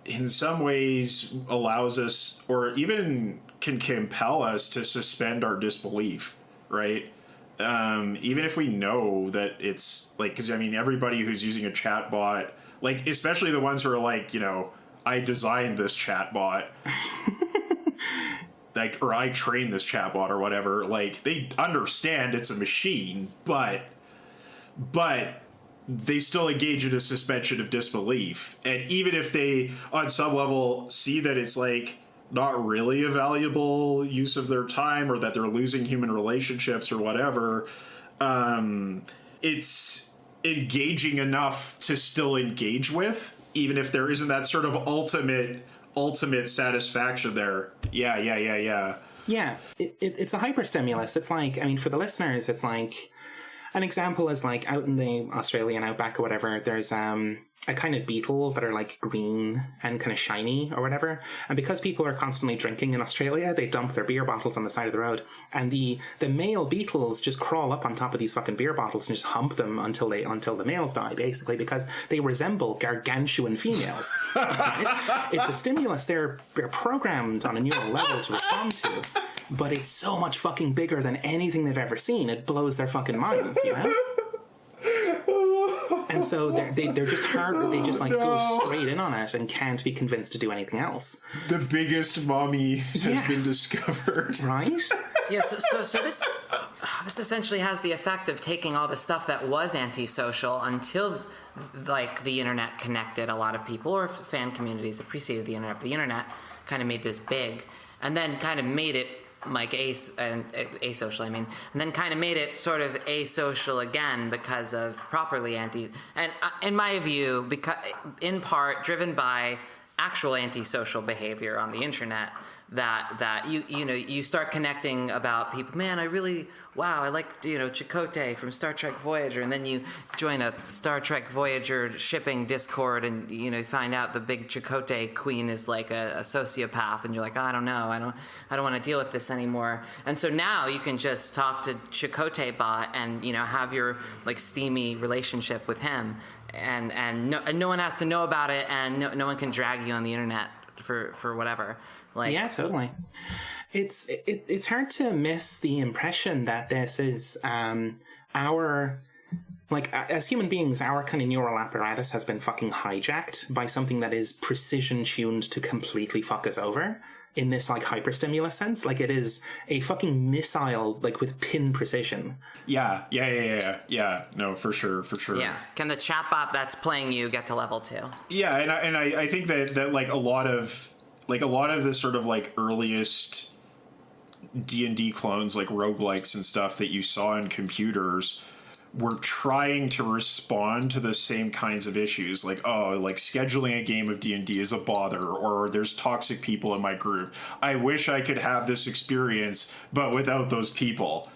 in some ways allows us, or even can compel us, to suspend our disbelief, right? Even if we know that it's like, because I mean, everybody who's using a chatbot, like, especially the ones who are like, you know, I designed this chatbot, like, or I trained this chatbot or whatever, like, they understand it's a machine, but they still engage in a suspension of disbelief. And even if they, on some level, see that it's like not really a valuable use of their time, or that they're losing human relationships or whatever, it's engaging enough to still engage with, even if there isn't that sort of ultimate satisfaction there. Yeah. Yeah, it's a hyperstimulus. It's like, I mean, for the listeners, it's like, an example is like out in the Australian outback or whatever, there's a kind of beetle that are like green and kind of shiny or whatever. And because people are constantly drinking in Australia, they dump their beer bottles on the side of the road. And the male beetles just crawl up on top of these fucking beer bottles and just hump them until the males die, basically, because they resemble gargantuan females. Right? It's a stimulus they're programmed on a neural level to respond to. But it's so much fucking bigger than anything they've ever seen. It blows their fucking minds, you know? And so they're just hard. They just like go straight in on it and can't be convinced to do anything else. The biggest mommy has been discovered. Right? Yeah, so this essentially has the effect of taking all the stuff that was antisocial until, like, the internet connected a lot of people, or fan communities that preceded the internet. The internet kind of made this big, and then kind of made it like asocial, and then kind of made it sort of asocial again because of properly and in my view, because in part driven by actual antisocial behavior on the internet, that you start connecting about people. Man, I like Chakotay from Star Trek Voyager, and then you join a Star Trek Voyager shipping Discord, and find out the big Chakotay queen is like a sociopath, and you're like, I don't know, I don't want to deal with this anymore. And so now you can just talk to Chakotay bot and have your like steamy relationship with him, and no one has to know about it, and no one can drag you on the internet for whatever. Like, yeah, totally. It's hard to miss the impression that this is our, like, as human beings, our kind of neural apparatus has been fucking hijacked by something that is precision tuned to completely fuck us over in this like hyperstimulus sense. Like, it is a fucking missile, like, with pin precision. Yeah. No, for sure. Yeah. Can the chatbot that's playing you get to level 2? Yeah, and I think that like a lot of the sort of like earliest D&D clones, like roguelikes and stuff that you saw in computers, were trying to respond to the same kinds of issues, like, oh, like scheduling a game of D&D is a bother, or there's toxic people in my group. I wish I could have this experience, but without those people.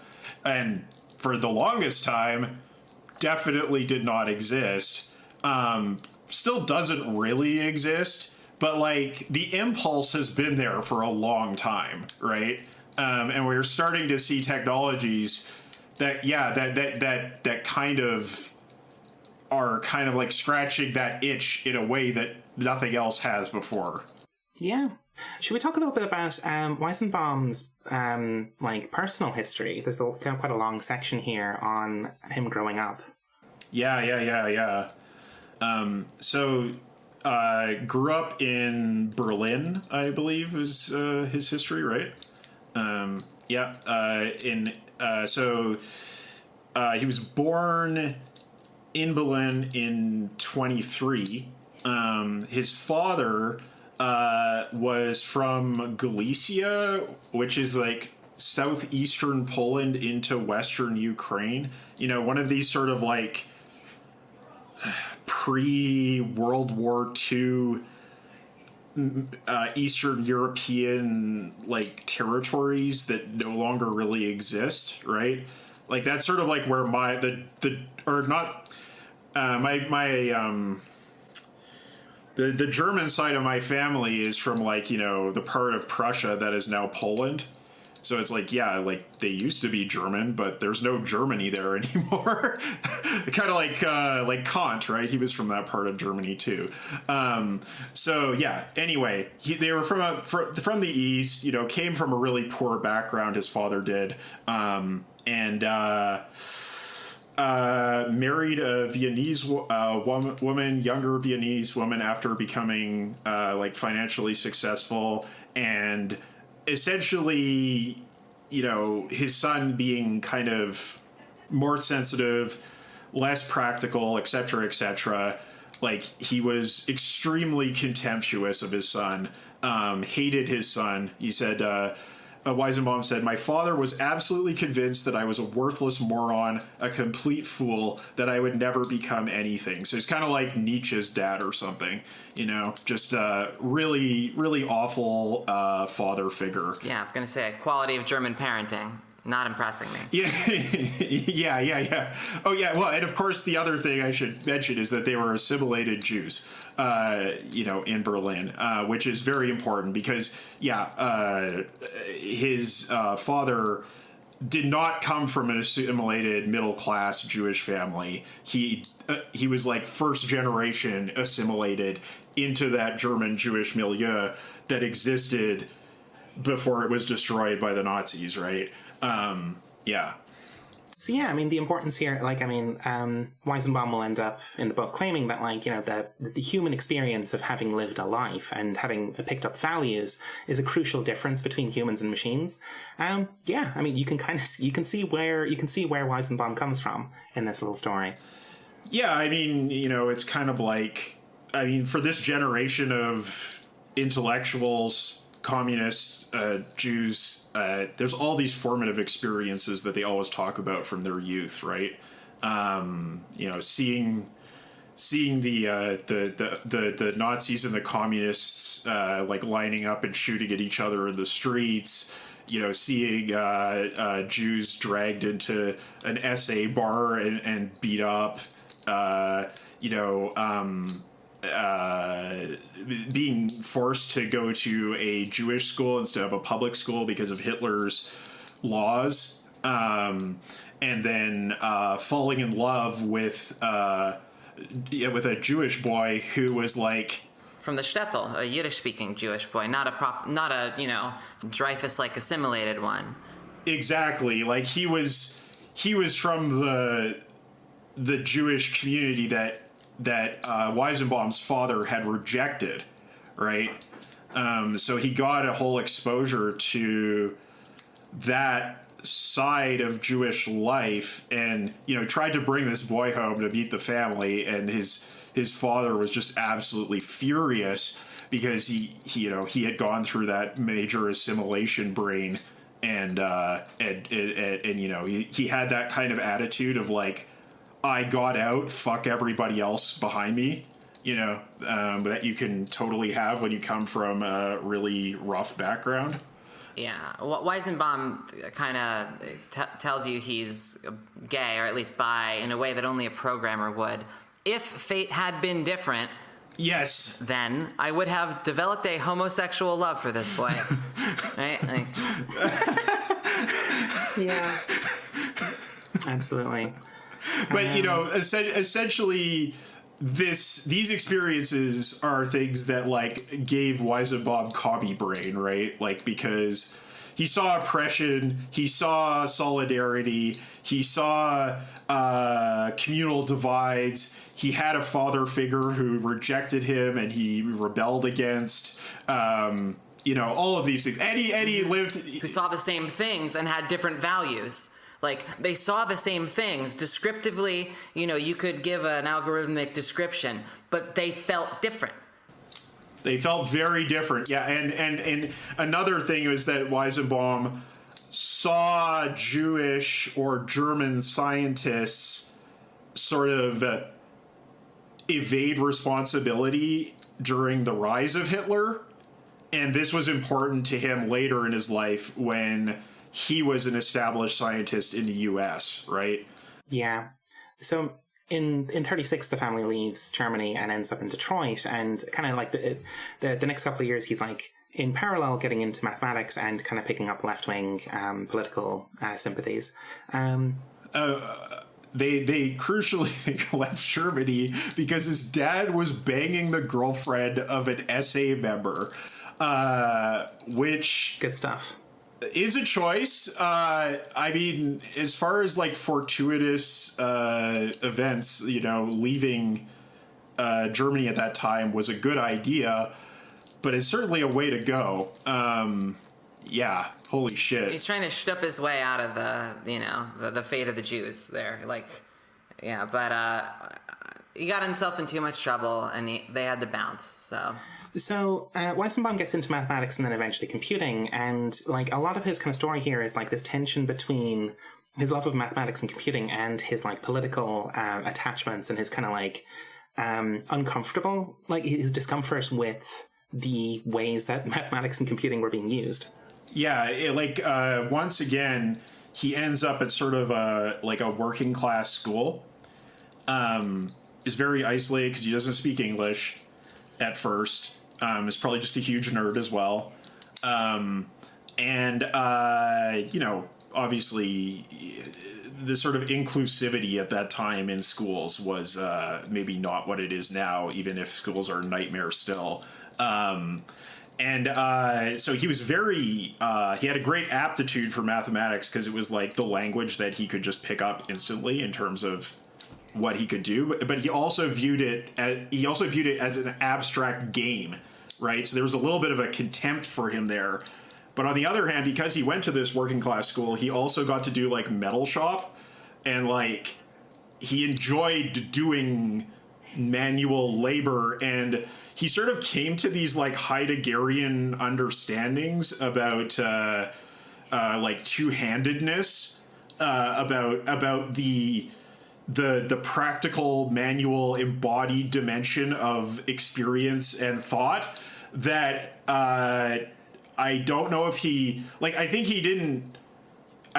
And for the longest time, definitely did not exist. Still doesn't really exist, but like the impulse has been there for a long time, right? And we're starting to see technologies that kind of are kind of like scratching that itch in a way that nothing else has before. Yeah. Should we talk a little bit about Weizenbaum's like personal history? There's quite a long section here on him growing up. Yeah. So grew up in Berlin, I believe, was his history, right? He was born in Berlin in 23. His father was from Galicia, which is like southeastern Poland into western Ukraine. One of these sort of like pre-World War II Eastern European like territories that no longer really exist, right? Like that's sort of like where the German side of my family is from, like, the part of Prussia that is now Poland. So it's like, yeah, like they used to be German, but there's no Germany there anymore. Kind of like Kant, right? He was from that part of Germany too. So yeah. Anyway, they were from the East. Came from a really poor background. His father did, and married a Viennese woman, younger Viennese woman, after becoming like financially successful, and essentially, his son being kind of more sensitive, less practical, etc., like he was extremely contemptuous of his son, hated his son. He said, Weizenbaum said, "My father was absolutely convinced that I was a worthless moron, a complete fool, that I would never become anything." So he's kind of like Nietzsche's dad or something, just a really, really awful father figure. Yeah, I'm going to say quality of German parenting. Not impressing me. Yeah. Oh, yeah. Well, and of course, the other thing I should mention is that they were assimilated Jews, in Berlin, which is very important because, his father did not come from an assimilated middle-class Jewish family. He was like first generation assimilated into that German Jewish milieu that existed before it was destroyed by the Nazis, right? So yeah, the importance here, Weizenbaum will end up in the book claiming that, the human experience of having lived a life and having picked up values is a crucial difference between humans and machines. You can see where Weizenbaum comes from in this little story. Yeah, it's kind of like, for this generation of intellectuals, communists, Jews, there's all these formative experiences that they always talk about from their youth, right? Seeing the Nazis and the communists like lining up and shooting at each other in the streets. Seeing Jews dragged into an SA bar and beat up. Being forced to go to a Jewish school instead of a public school because of Hitler's laws, and then falling in love with a Jewish boy who was like from the shtetl, a Yiddish-speaking Jewish boy, not a Dreyfus-like assimilated one. Exactly, like he was from the Jewish community that Weizenbaum's father had rejected, right? So he got a whole exposure to that side of Jewish life, and tried to bring this boy home to meet the family, and his father was just absolutely furious because he had gone through that major assimilation brain, and he had that kind of attitude of like, I got out, fuck everybody else behind me, that you can totally have when you come from a really rough background. Yeah, Weizenbaum kind of tells you he's gay, or at least bi, in a way that only a programmer would. If fate had been different, yes, then I would have developed a homosexual love for this boy. Right? Yeah. Absolutely. But essentially, these experiences are things that like gave Weizenbaum commie brain, right? Like, because he saw oppression, he saw solidarity, he saw communal divides. He had a father figure who rejected him and he rebelled against, all of these things. And he lived... Who saw the same things and had different values. Like, they saw the same things. Descriptively, you could give an algorithmic description, but they felt different. They felt very different. Yeah, and another thing was that Weizenbaum saw Jewish or German scientists sort of evade responsibility during the rise of Hitler, and this was important to him later in his life when he was an established scientist in the US, right? Yeah. So in 36, the family leaves Germany and ends up in Detroit, and kind of like the next couple of years, he's like in parallel getting into mathematics and kind of picking up left-wing political sympathies. They crucially left Germany because his dad was banging the girlfriend of an SA member, which... Good stuff. Is a choice. I mean, as far as like fortuitous events, leaving Germany at that time was a good idea, but it's certainly a way to go. Yeah, holy shit. He's trying to shtup his way out of the fate of the Jews there. Like, yeah, but he got himself in too much trouble, and they had to bounce, so... So Weizenbaum gets into mathematics and then eventually computing, and like a lot of his kind of story here is like this tension between his love of mathematics and computing and his like political attachments and his kind of like uncomfortable, like his discomfort with the ways that mathematics and computing were being used. Yeah, once again, he ends up at sort of a working class school. Is very isolated because he doesn't speak English at first. Is probably just a huge nerd as well. Obviously the sort of inclusivity at that time in schools was maybe not what it is now, even if schools are a nightmare still. So he was he had a great aptitude for mathematics because it was like the language that he could just pick up instantly in terms of what he could do, but he also viewed it as an abstract game, right? So there was a little bit of a contempt for him there. But on the other hand, because he went to this working class school, he also got to do like metal shop, and like he enjoyed doing manual labor, and he sort of came to these like Heideggerian understandings about like two-handedness, about the practical, manual, embodied dimension of experience and thought that I don't know if I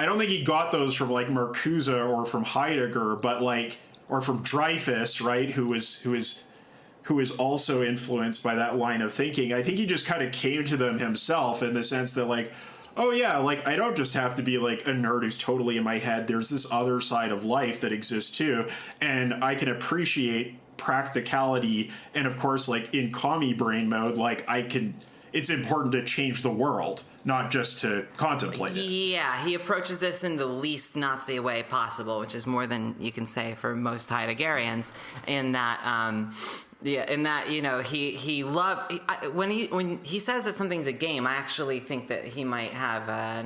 don't think he got those from like Marcuse or from Heidegger, but or from Dreyfus, right? Who is also influenced by that line of thinking. I think he just kind of came to them himself in the sense that like, oh yeah, like I don't just have to be like a nerd who's totally in my head. There's this other side of life that exists too, and I can appreciate practicality. And of course, like in commie brain mode, like it's important to change the world, not just to contemplate it. Yeah, he approaches this in the least Nazi way possible, which is more than you can say for most Heideggerians. In that, he loved when he says that something's a game. I actually think that he might have a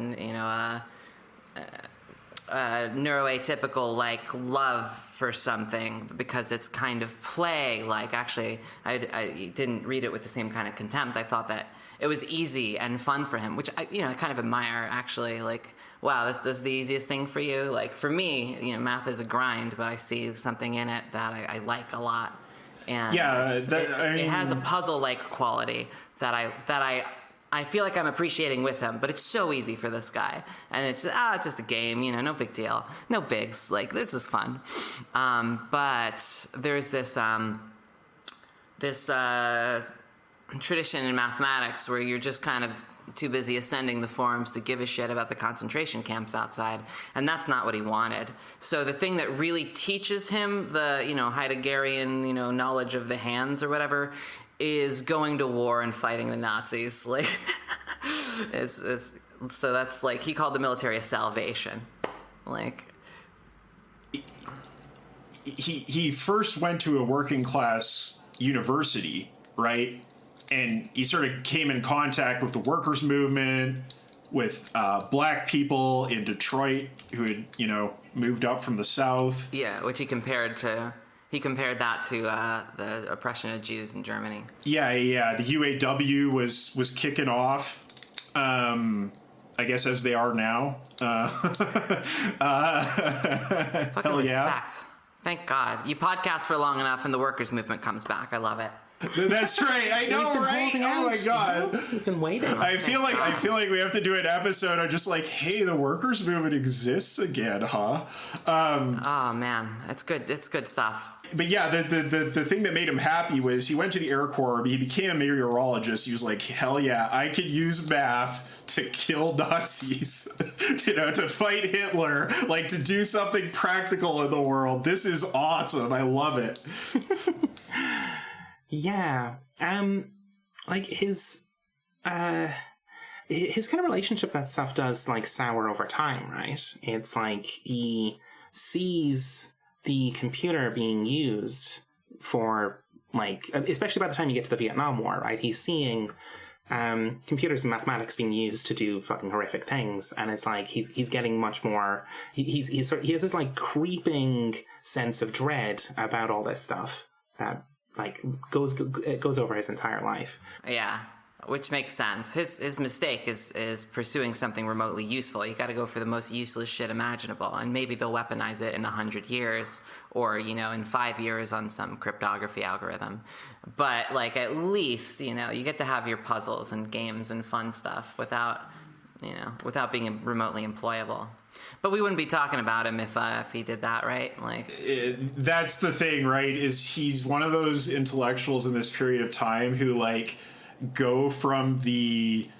neuroatypical like love for something because it's kind of play. Like actually, I didn't read it with the same kind of contempt. I thought that it was easy and fun for him, which I kind of admire actually. Like, wow, this is the easiest thing for you. Like for me, math is a grind, but I see something in it that I like a lot. And yeah, it has a puzzle-like quality that I feel like I'm appreciating with him, but it's so easy for this guy, and it's just a game, no big deal, no bigs, like this is fun. But there's this tradition in mathematics where you're just kind of too busy ascending the forums to give a shit about the concentration camps outside, and that's not what he wanted. So the thing that really teaches him the Heideggerian knowledge of the hands or whatever is going to war and fighting the Nazis. Like it's So that's like, he called the military a salvation. Like, he first went to a working class university, right? And he sort of came in contact with the workers' movement, with black people in Detroit who had, moved up from the South. Yeah, which he compared that to the oppression of Jews in Germany. Yeah. The UAW was kicking off, I guess, as they are now. Fucking respect. Thank God. You podcast for long enough and the workers' movement comes back. I love it. That's right. I know, right? Oh my God. We've been waiting. I feel like we have to do an episode of just like, hey, the workers' movement exists again, huh? Oh man, it's good. It's good stuff. But yeah, the thing that made him happy was he went to the Air Corps. He became a meteorologist. He was like, hell yeah, I could use math to kill Nazis, to fight Hitler, like to do something practical in the world. This is awesome. I love it. Yeah. Like his kind of relationship with that stuff does like sour over time, right? It's like he sees the computer being used for like, especially by the time you get to the Vietnam War, right? He's seeing computers and mathematics being used to do fucking horrific things, and it's like he's getting much more. He has this like creeping sense of dread about all this stuff that like goes over his entire life. Yeah, which makes sense. His mistake is pursuing something remotely useful. You got to go for the most useless shit imaginable, and maybe they'll weaponize it in 100 years, or in 5 years on some cryptography algorithm. But like at least you get to have your puzzles and games and fun stuff without being remotely employable. But we wouldn't be talking about him if he did that, right? Like, that's the thing, right? Is he's one of those intellectuals in this period of time who like go from the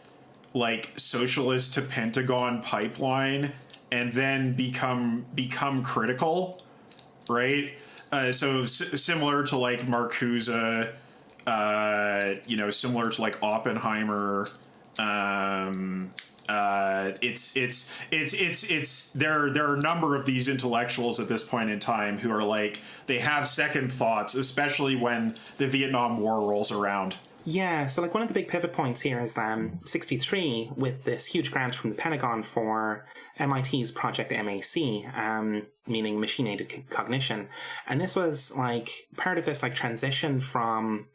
like socialist to Pentagon pipeline and then become critical, right? So similar to like Marcuse, similar to like Oppenheimer. There are a number of these intellectuals at this point in time who are like, they have second thoughts, especially when the Vietnam War rolls around. Yeah, so like one of the big pivot points here is 63 with this huge grant from the Pentagon for MIT's Project MAC, meaning machine-aided cognition. And this was like part of this like transition from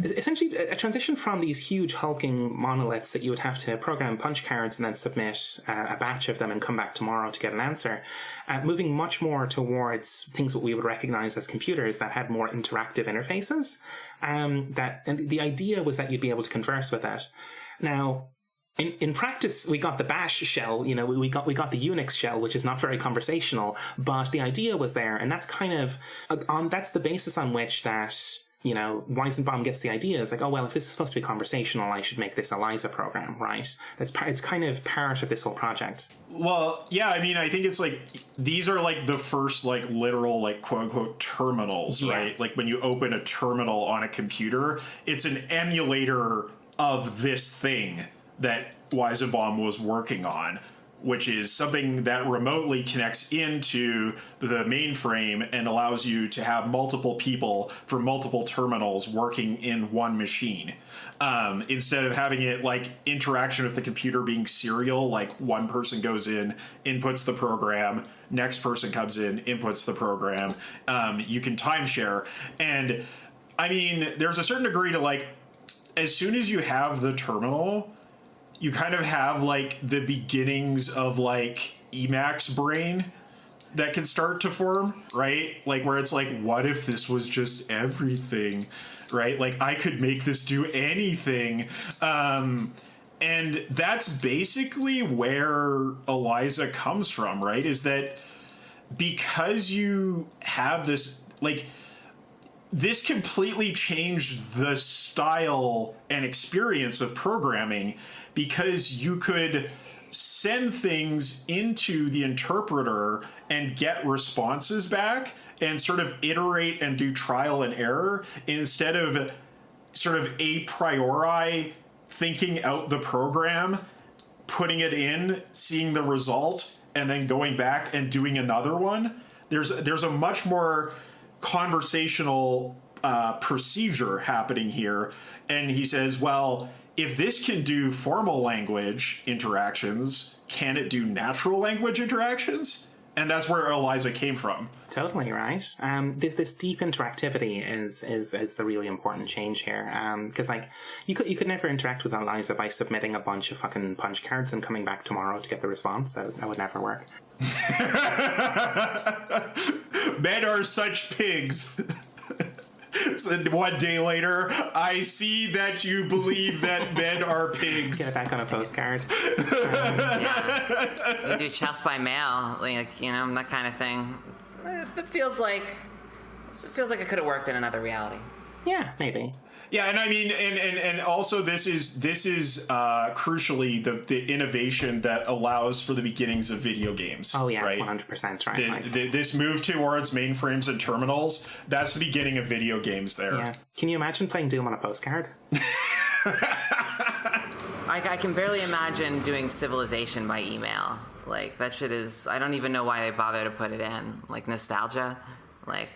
essentially a transition from these huge hulking monoliths that you would have to program punch cards and then submit a batch of them and come back tomorrow to get an answer, moving much more towards things that we would recognize as computers that had more interactive interfaces. And the idea was that you'd be able to converse with it. Now, in practice, we got the bash shell, we got the Unix shell, which is not very conversational, but the idea was there, and that's kind of that's the basis on which that Weizenbaum gets the idea. It's like, oh, well, if this is supposed to be conversational, I should make this ELIZA program, right? It's kind of part of this whole project. Well, yeah, I mean, I think it's like, these are like the first like literal like quote unquote terminals, yeah. Right? Like when you open a terminal on a computer, it's an emulator of this thing that Weizenbaum was working on, which is something that remotely connects into the mainframe and allows you to have multiple people for multiple terminals working in one machine. Instead of having it like interaction with the computer being serial, like one person goes in, inputs the program, next person comes in, inputs the program. You can timeshare. And I mean, there's a certain degree to like, as soon as you have the terminal, you kind of have like the beginnings of like Emacs brain that can start to form, right? Like where it's like, what if this was just everything, right? Like I could make this do anything. And that's basically where ELIZA comes from, right? Is that because you have this, like, this completely changed the style and experience of programming, because you could send things into the interpreter and get responses back and sort of iterate and do trial and error instead of sort of a priori thinking out the program putting it in, seeing the result, and then going back and doing another one. There's a much more conversational procedure happening here. And he says, well, if this can do formal language interactions, can it do natural language interactions? And that's where Eliza came from. Totally right. This deep interactivity is the really important change here. Because like you could never interact with Eliza by submitting a bunch of fucking punch cards and coming back tomorrow to get the response. That would never work. Men are such pigs. So 1 day later, I see that you believe that men are pigs. Get it back on a postcard. Yeah. You do chess by mail, like, you know, that kind of thing. It feels like it could have worked in another reality. Yeah, maybe. Yeah, and I mean, and also this is crucially the innovation that allows for the beginnings of video games. Oh yeah, right? 100% right. This move towards mainframes and terminals, that's the beginning of video games there. Yeah. Can you imagine playing Doom on a postcard? I can barely imagine doing Civilization by email. Like, that shit is... I don't even know why they bother to put it in. Like, nostalgia? Like...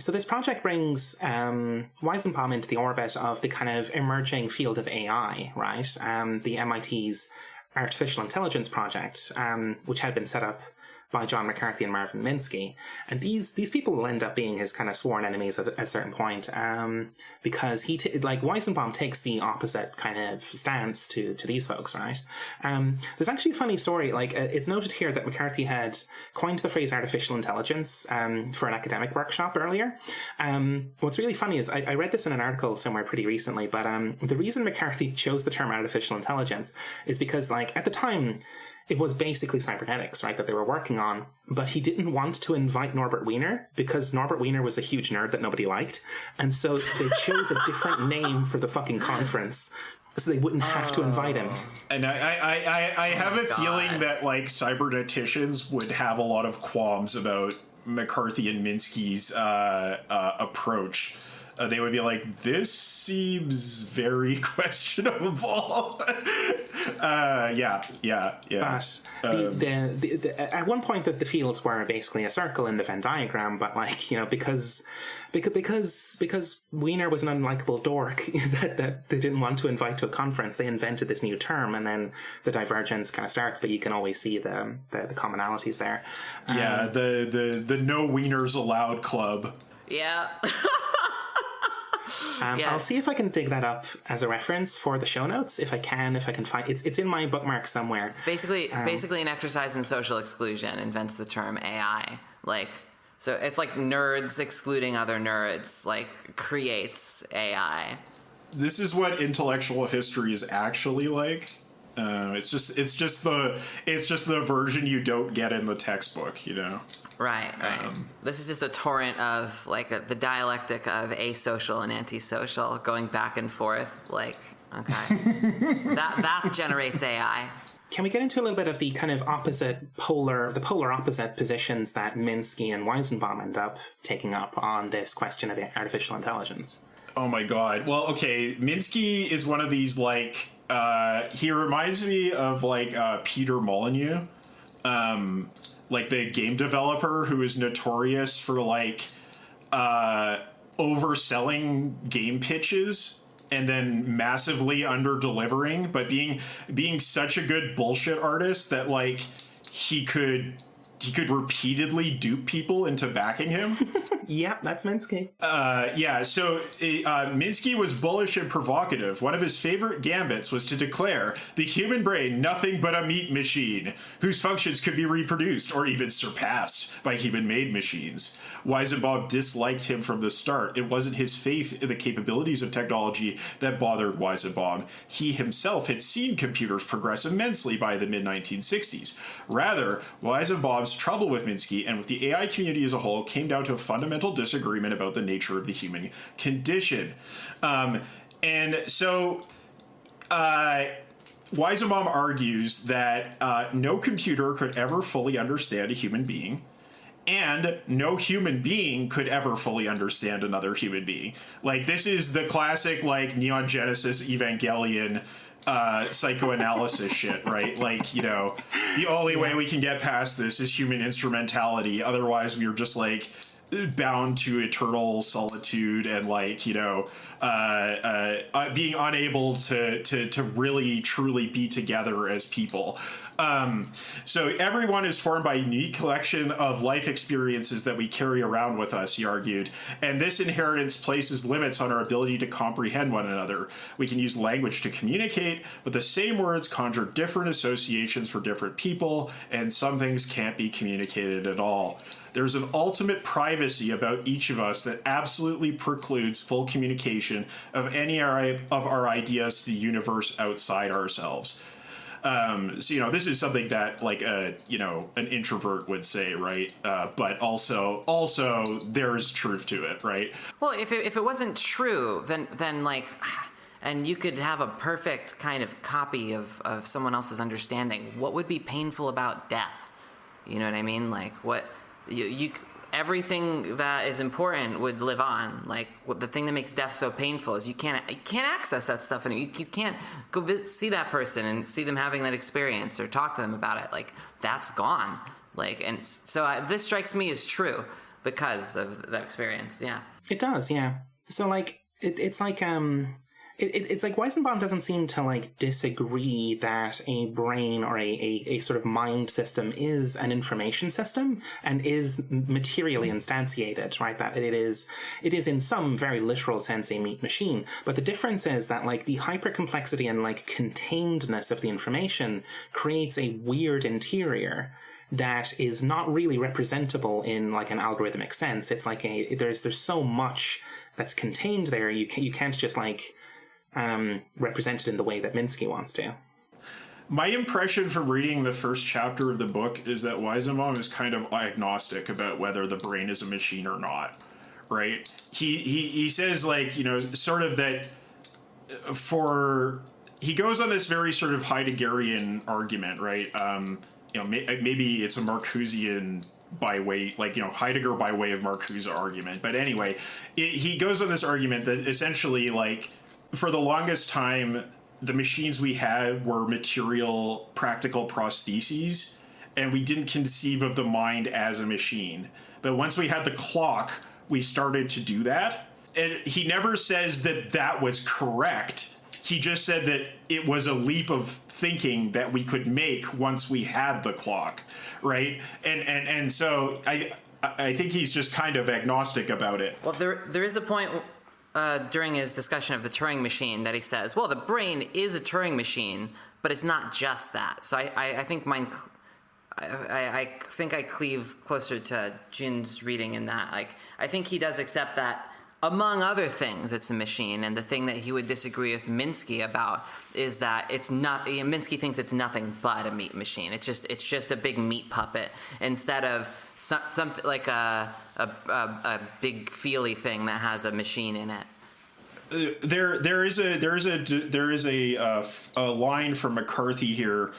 So this project brings Weizenbaum into the orbit of the kind of emerging field of AI, right? The MIT's Artificial Intelligence Project, which had been set up by John McCarthy and Marvin Minsky. And these people will end up being his kind of sworn enemies at a certain point, because Weizenbaum takes the opposite kind of stance to these folks, right? There's actually a funny story, it's noted here that McCarthy had coined the phrase artificial intelligence for an academic workshop earlier. What's really funny is I read this in an article somewhere pretty recently, but the reason McCarthy chose the term artificial intelligence is because, at the time, it was basically cybernetics, right, that they were working on, but he didn't want to invite Norbert Wiener because Norbert Wiener was a huge nerd that nobody liked, and so they chose a different name for the fucking conference so they wouldn't have to invite him. And I have a feeling that, cyberneticians would have a lot of qualms about McCarthy and Minsky's approach. They would be like, this seems very questionable. Yeah. But at one point the fields were basically a circle in the Venn diagram, but because Wiener was an unlikable dork that they didn't want to invite to a conference, they invented this new term, and then the divergence kind of starts. But you can always see the commonalities there. The No Wieners Allowed Club. Yeah. I'll see if I can dig that up as a reference for the show notes. If I can find it's in my bookmark somewhere. It's basically an exercise in social exclusion invents the term AI. So it's like nerds excluding other nerds, creates AI. This is what intellectual history is actually like. It's just the version you don't get in the textbook, Right. This is just a torrent of the dialectic of asocial and antisocial going back and forth. Okay, that generates AI. Can we get into a little bit of the kind of polar opposite positions that Minsky and Weizenbaum end up taking up on this question of artificial intelligence? Oh my God. Well, okay, Minsky is one of these he reminds me of Peter Molyneux. The game developer who is notorious for overselling game pitches and then massively under-delivering, but being such a good bullshit artist that he could repeatedly dupe people into backing him. Yep, that's Minsky. So Minsky was bullish and provocative. One of his favorite gambits was to declare the human brain nothing but a meat machine, whose functions could be reproduced or even surpassed by human-made machines. Weizenbaum disliked him from the start. It wasn't his faith in the capabilities of technology that bothered Weizenbaum. He himself had seen computers progress immensely by the mid-1960s. Rather, Weizenbaum's trouble with Minsky and with the AI community as a whole came down to a fundamental disagreement about the nature of the human condition. Weizenbaum argues that no computer could ever fully understand a human being, and no human being could ever fully understand another human being. This is the classic, Neon Genesis Evangelion psychoanalysis shit, right? Like, you know, the only way we can get past this is human instrumentality. Otherwise, we are just like bound to eternal solitude and like, you know, being unable to really truly be together as people. So everyone is formed by a unique collection of life experiences that we carry around with us, he argued. And this inheritance places limits on our ability to comprehend one another. We can use language to communicate, but the same words conjure different associations for different people, and some things can't be communicated at all. There's an ultimate privacy about each of us that absolutely precludes full communication of any of our ideas to the universe outside ourselves. So, you know, this is something that like, you know, an introvert would say, right? But also there's truth to it, right? Well, if it wasn't true, then like, and you could have a perfect kind of copy of someone else's understanding, what would be painful about death? You know what I mean? Like what you everything that is important would live on. Like the thing that makes death so painful is you can't access that stuff, and you can't go see that person and see them having that experience or talk to them about it. Like that's gone. Like, and so this strikes me as true because of that experience. Yeah, it does. Yeah. So like it's like it's like Weizenbaum doesn't seem to like disagree that a brain or a sort of mind system is an information system and is materially instantiated, right? That it is in some very literal sense a meat machine. But the difference is that like the hypercomplexity and like containedness of the information creates a weird interior that is not really representable in like an algorithmic sense. It's like there's so much that's contained there. You can't just like represented in the way that Minsky wants to. My impression from reading the first chapter of the book is that Weizenbaum is kind of agnostic about whether the brain is a machine or not, right? He says like, you know, sort of that he goes on this very sort of Heideggerian argument, right? You know, maybe it's a Marcusean by way, like, you know, Heidegger by way of Marcuse argument. But anyway, he goes on this argument that essentially like, for the longest time, the machines we had were material, practical prostheses, and we didn't conceive of the mind as a machine. But once we had the clock, we started to do that. And he never says that that was correct. He just said that it was a leap of thinking that we could make once we had the clock, right? And so I think he's just kind of agnostic about it. Well, there is a point during his discussion of the Turing machine that he says, well, the brain is a Turing machine, but it's not just that. So I think I think I cleave closer to Jun's reading in that. Like, I think he does accept that, among other things, it's a machine. And the thing that he would disagree with Minsky about is that it's not. Minsky thinks it's nothing but a meat machine. It's just a big meat puppet instead of something like a big feely thing that has a machine in it. There is a line from McCarthy here.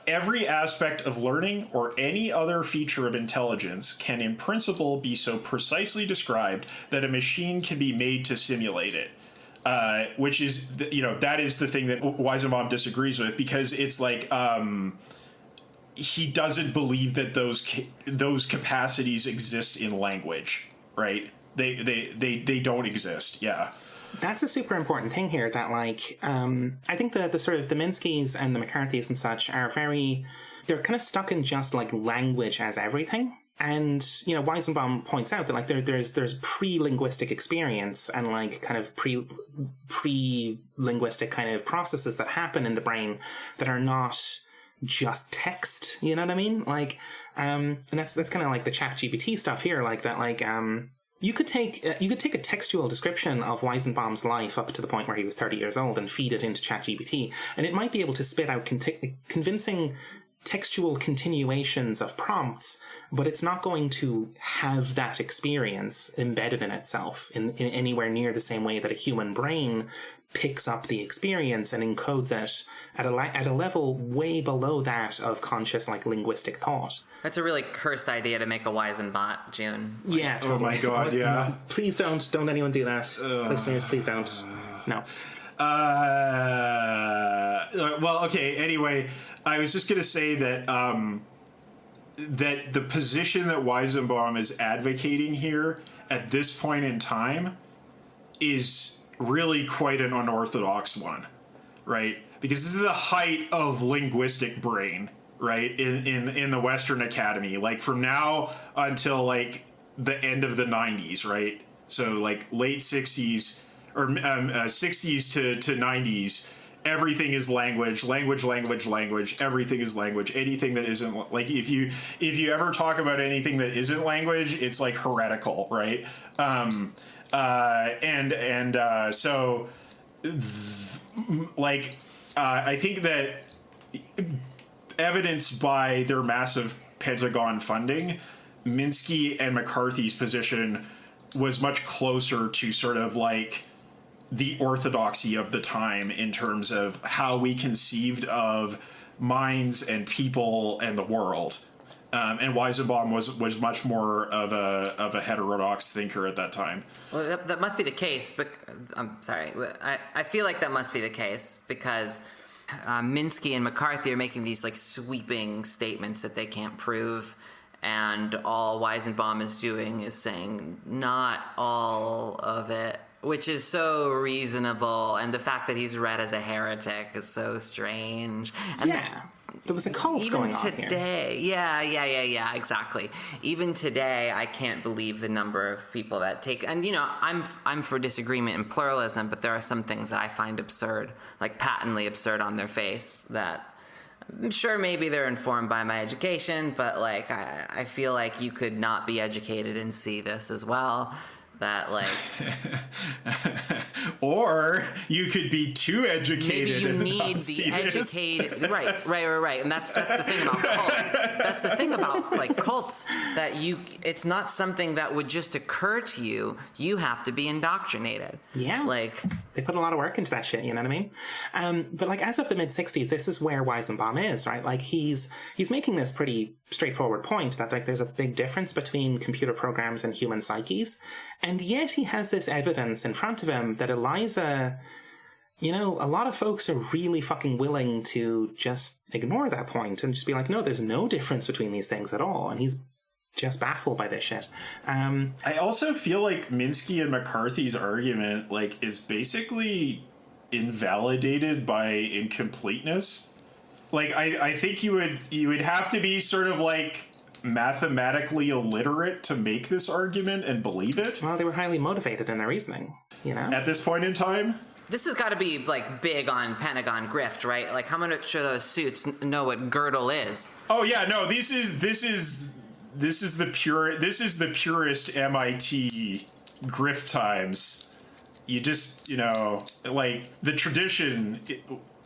Every aspect of learning or any other feature of intelligence can in principle be so precisely described that a machine can be made to simulate it. Which is, you know, that is the thing that Weizenbaum disagrees with, because it's like he doesn't believe that those capacities exist in language, right? They don't exist. Yeah. That's a super important thing here, that like I think the sort of the Minskys and the McCarthys and such are they're kind of stuck in just like language as everything. And, you know, Weizenbaum points out that like there's pre-linguistic experience and like kind of pre-linguistic kind of processes that happen in the brain that are not just text, you know what I mean? Like and that's kind of like the ChatGPT stuff here, like that like you could take a textual description of Weizenbaum's life up to the point where he was 30 years old and feed it into ChatGPT, and it might be able to spit out convincing textual continuations of prompts, but it's not going to have that experience embedded in itself in anywhere near the same way that a human brain picks up the experience and encodes it at a level way below that of conscious, like, linguistic thought. That's a really cursed idea to make a Weizenbot, June. Yeah, totally. Oh my god, yeah. Please don't anyone do that. Listeners, please don't. No. Well, okay. Anyway, I was just going to say that that the position that Weizenbaum is advocating here at this point in time is really quite an unorthodox one, right? Because this is the height of linguistic brain, right? In the Western Academy, like from now until like the end of the 90s, right? So like late 60s or 60s to 90s, everything is language. Everything is language. Anything that isn't, like, if you ever talk about anything that isn't language, it's like heretical, right? So I think that evidenced by their massive Pentagon funding, Minsky and McCarthy's position was much closer to sort of like the orthodoxy of the time in terms of how we conceived of minds and people and the world. And Weizenbaum was much more of a heterodox thinker at that time. Well, that must be the case, but I'm sorry. I feel like that must be the case because Minsky and McCarthy are making these like sweeping statements that they can't prove, and all Weizenbaum is doing is saying not all of it, which is so reasonable, and the fact that he's read as a heretic is so strange. And there was a cult going on here. Yeah, exactly. Even today, I can't believe the number of people that take. And you know, I'm for disagreement and pluralism, but there are some things that I find absurd, like patently absurd on their face. That I'm sure maybe they're informed by my education, but like I feel like you could not be educated and see this as well. That like, or you could be too educated. Maybe you need the educated, right, and that's the thing about cults. That's the thing about like cults, that it's not something that would just occur to you. You have to be indoctrinated. Yeah, like they put a lot of work into that shit. You know what I mean? But like as of the mid '60s, this is where Weizenbaum is, right? Like he's making this pretty straightforward point that like there's a big difference between computer programs and human psyches. And yet he has this evidence in front of him that Eliza, you know, a lot of folks are really fucking willing to just ignore that point and just be like, no, there's no difference between these things at all. And he's just baffled by this shit. I also feel like Minsky and McCarthy's argument like is basically invalidated by incompleteness. Like I think you would have to be sort of like mathematically illiterate to make this argument and believe it. Well, they were highly motivated in their reasoning, you know? At this point in time? This has got to be like big on Pentagon grift, right? Like how much of those suits know what girdle is? Oh yeah, no, this is the purest MIT grift times. You just, you know, like the tradition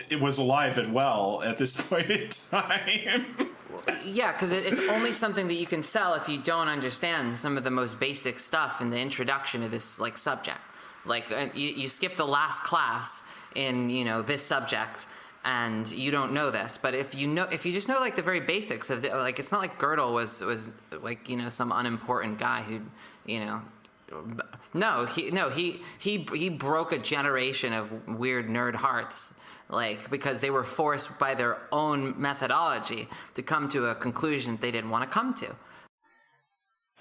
it was alive and well at this point in time. Yeah, because it's only something that you can sell if you don't understand some of the most basic stuff in the introduction to this like subject. Like you skip the last class in, you know, this subject and you don't know this. But if you just know like the very basics of like, it's not like Gödel was like, you know, some unimportant guy who, you know, he broke a generation of weird nerd hearts. Like, because they were forced by their own methodology to come to a conclusion they didn't want to come to.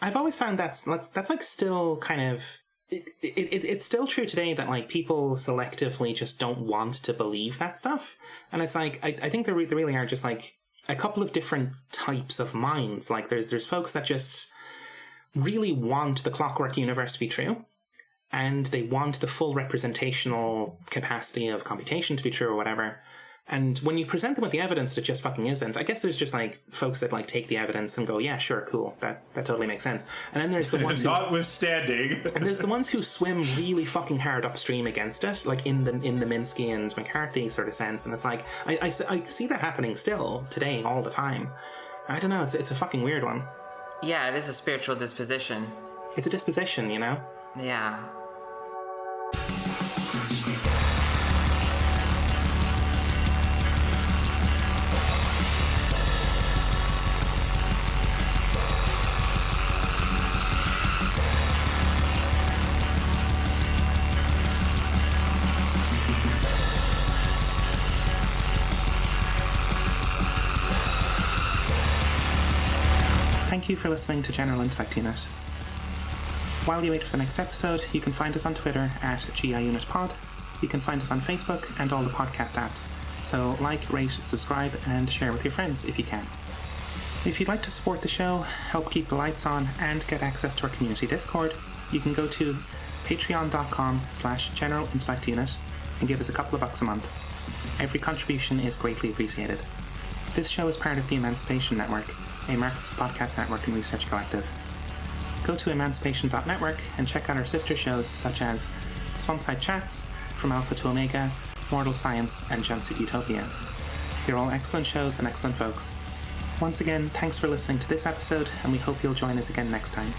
I've always found that's like still kind of it's still true today that like people selectively just don't want to believe that stuff, and it's like I think there really are just like a couple of different types of minds. Like there's folks that just really want the clockwork universe to be true. And they want the full representational capacity of computation to be true or whatever. And when you present them with the evidence that it just fucking isn't, I guess there's just like folks that like take the evidence and go, yeah, sure, cool, that totally makes sense. And then there's the ones notwithstanding. And there's the ones who swim really fucking hard upstream against it, like in the Minsky and McCarthy sort of sense. And it's like I see that happening still today all the time. I don't know, it's a fucking weird one. Yeah, it is a spiritual disposition. It's a disposition, you know? Yeah. Thank you for listening to General Intellect Unit. While you wait for the next episode, you can find us on Twitter at GIUnitPod. You can find us on Facebook and all the podcast apps. So like, rate, subscribe, and share with your friends if you can. If you'd like to support the show, help keep the lights on, and get access to our community Discord, you can go to patreon.com/generalintellectunit and give us a couple of bucks a month. Every contribution is greatly appreciated. This show is part of the Emancipation Network, a Marxist podcast network and research collective. Go to emancipation.network and check out our sister shows such as Swampside Chats, From Alpha to Omega, Mortal Science, and Jumpsuit Utopia. They're all excellent shows and excellent folks. Once again, thanks for listening to this episode, and we hope you'll join us again next time.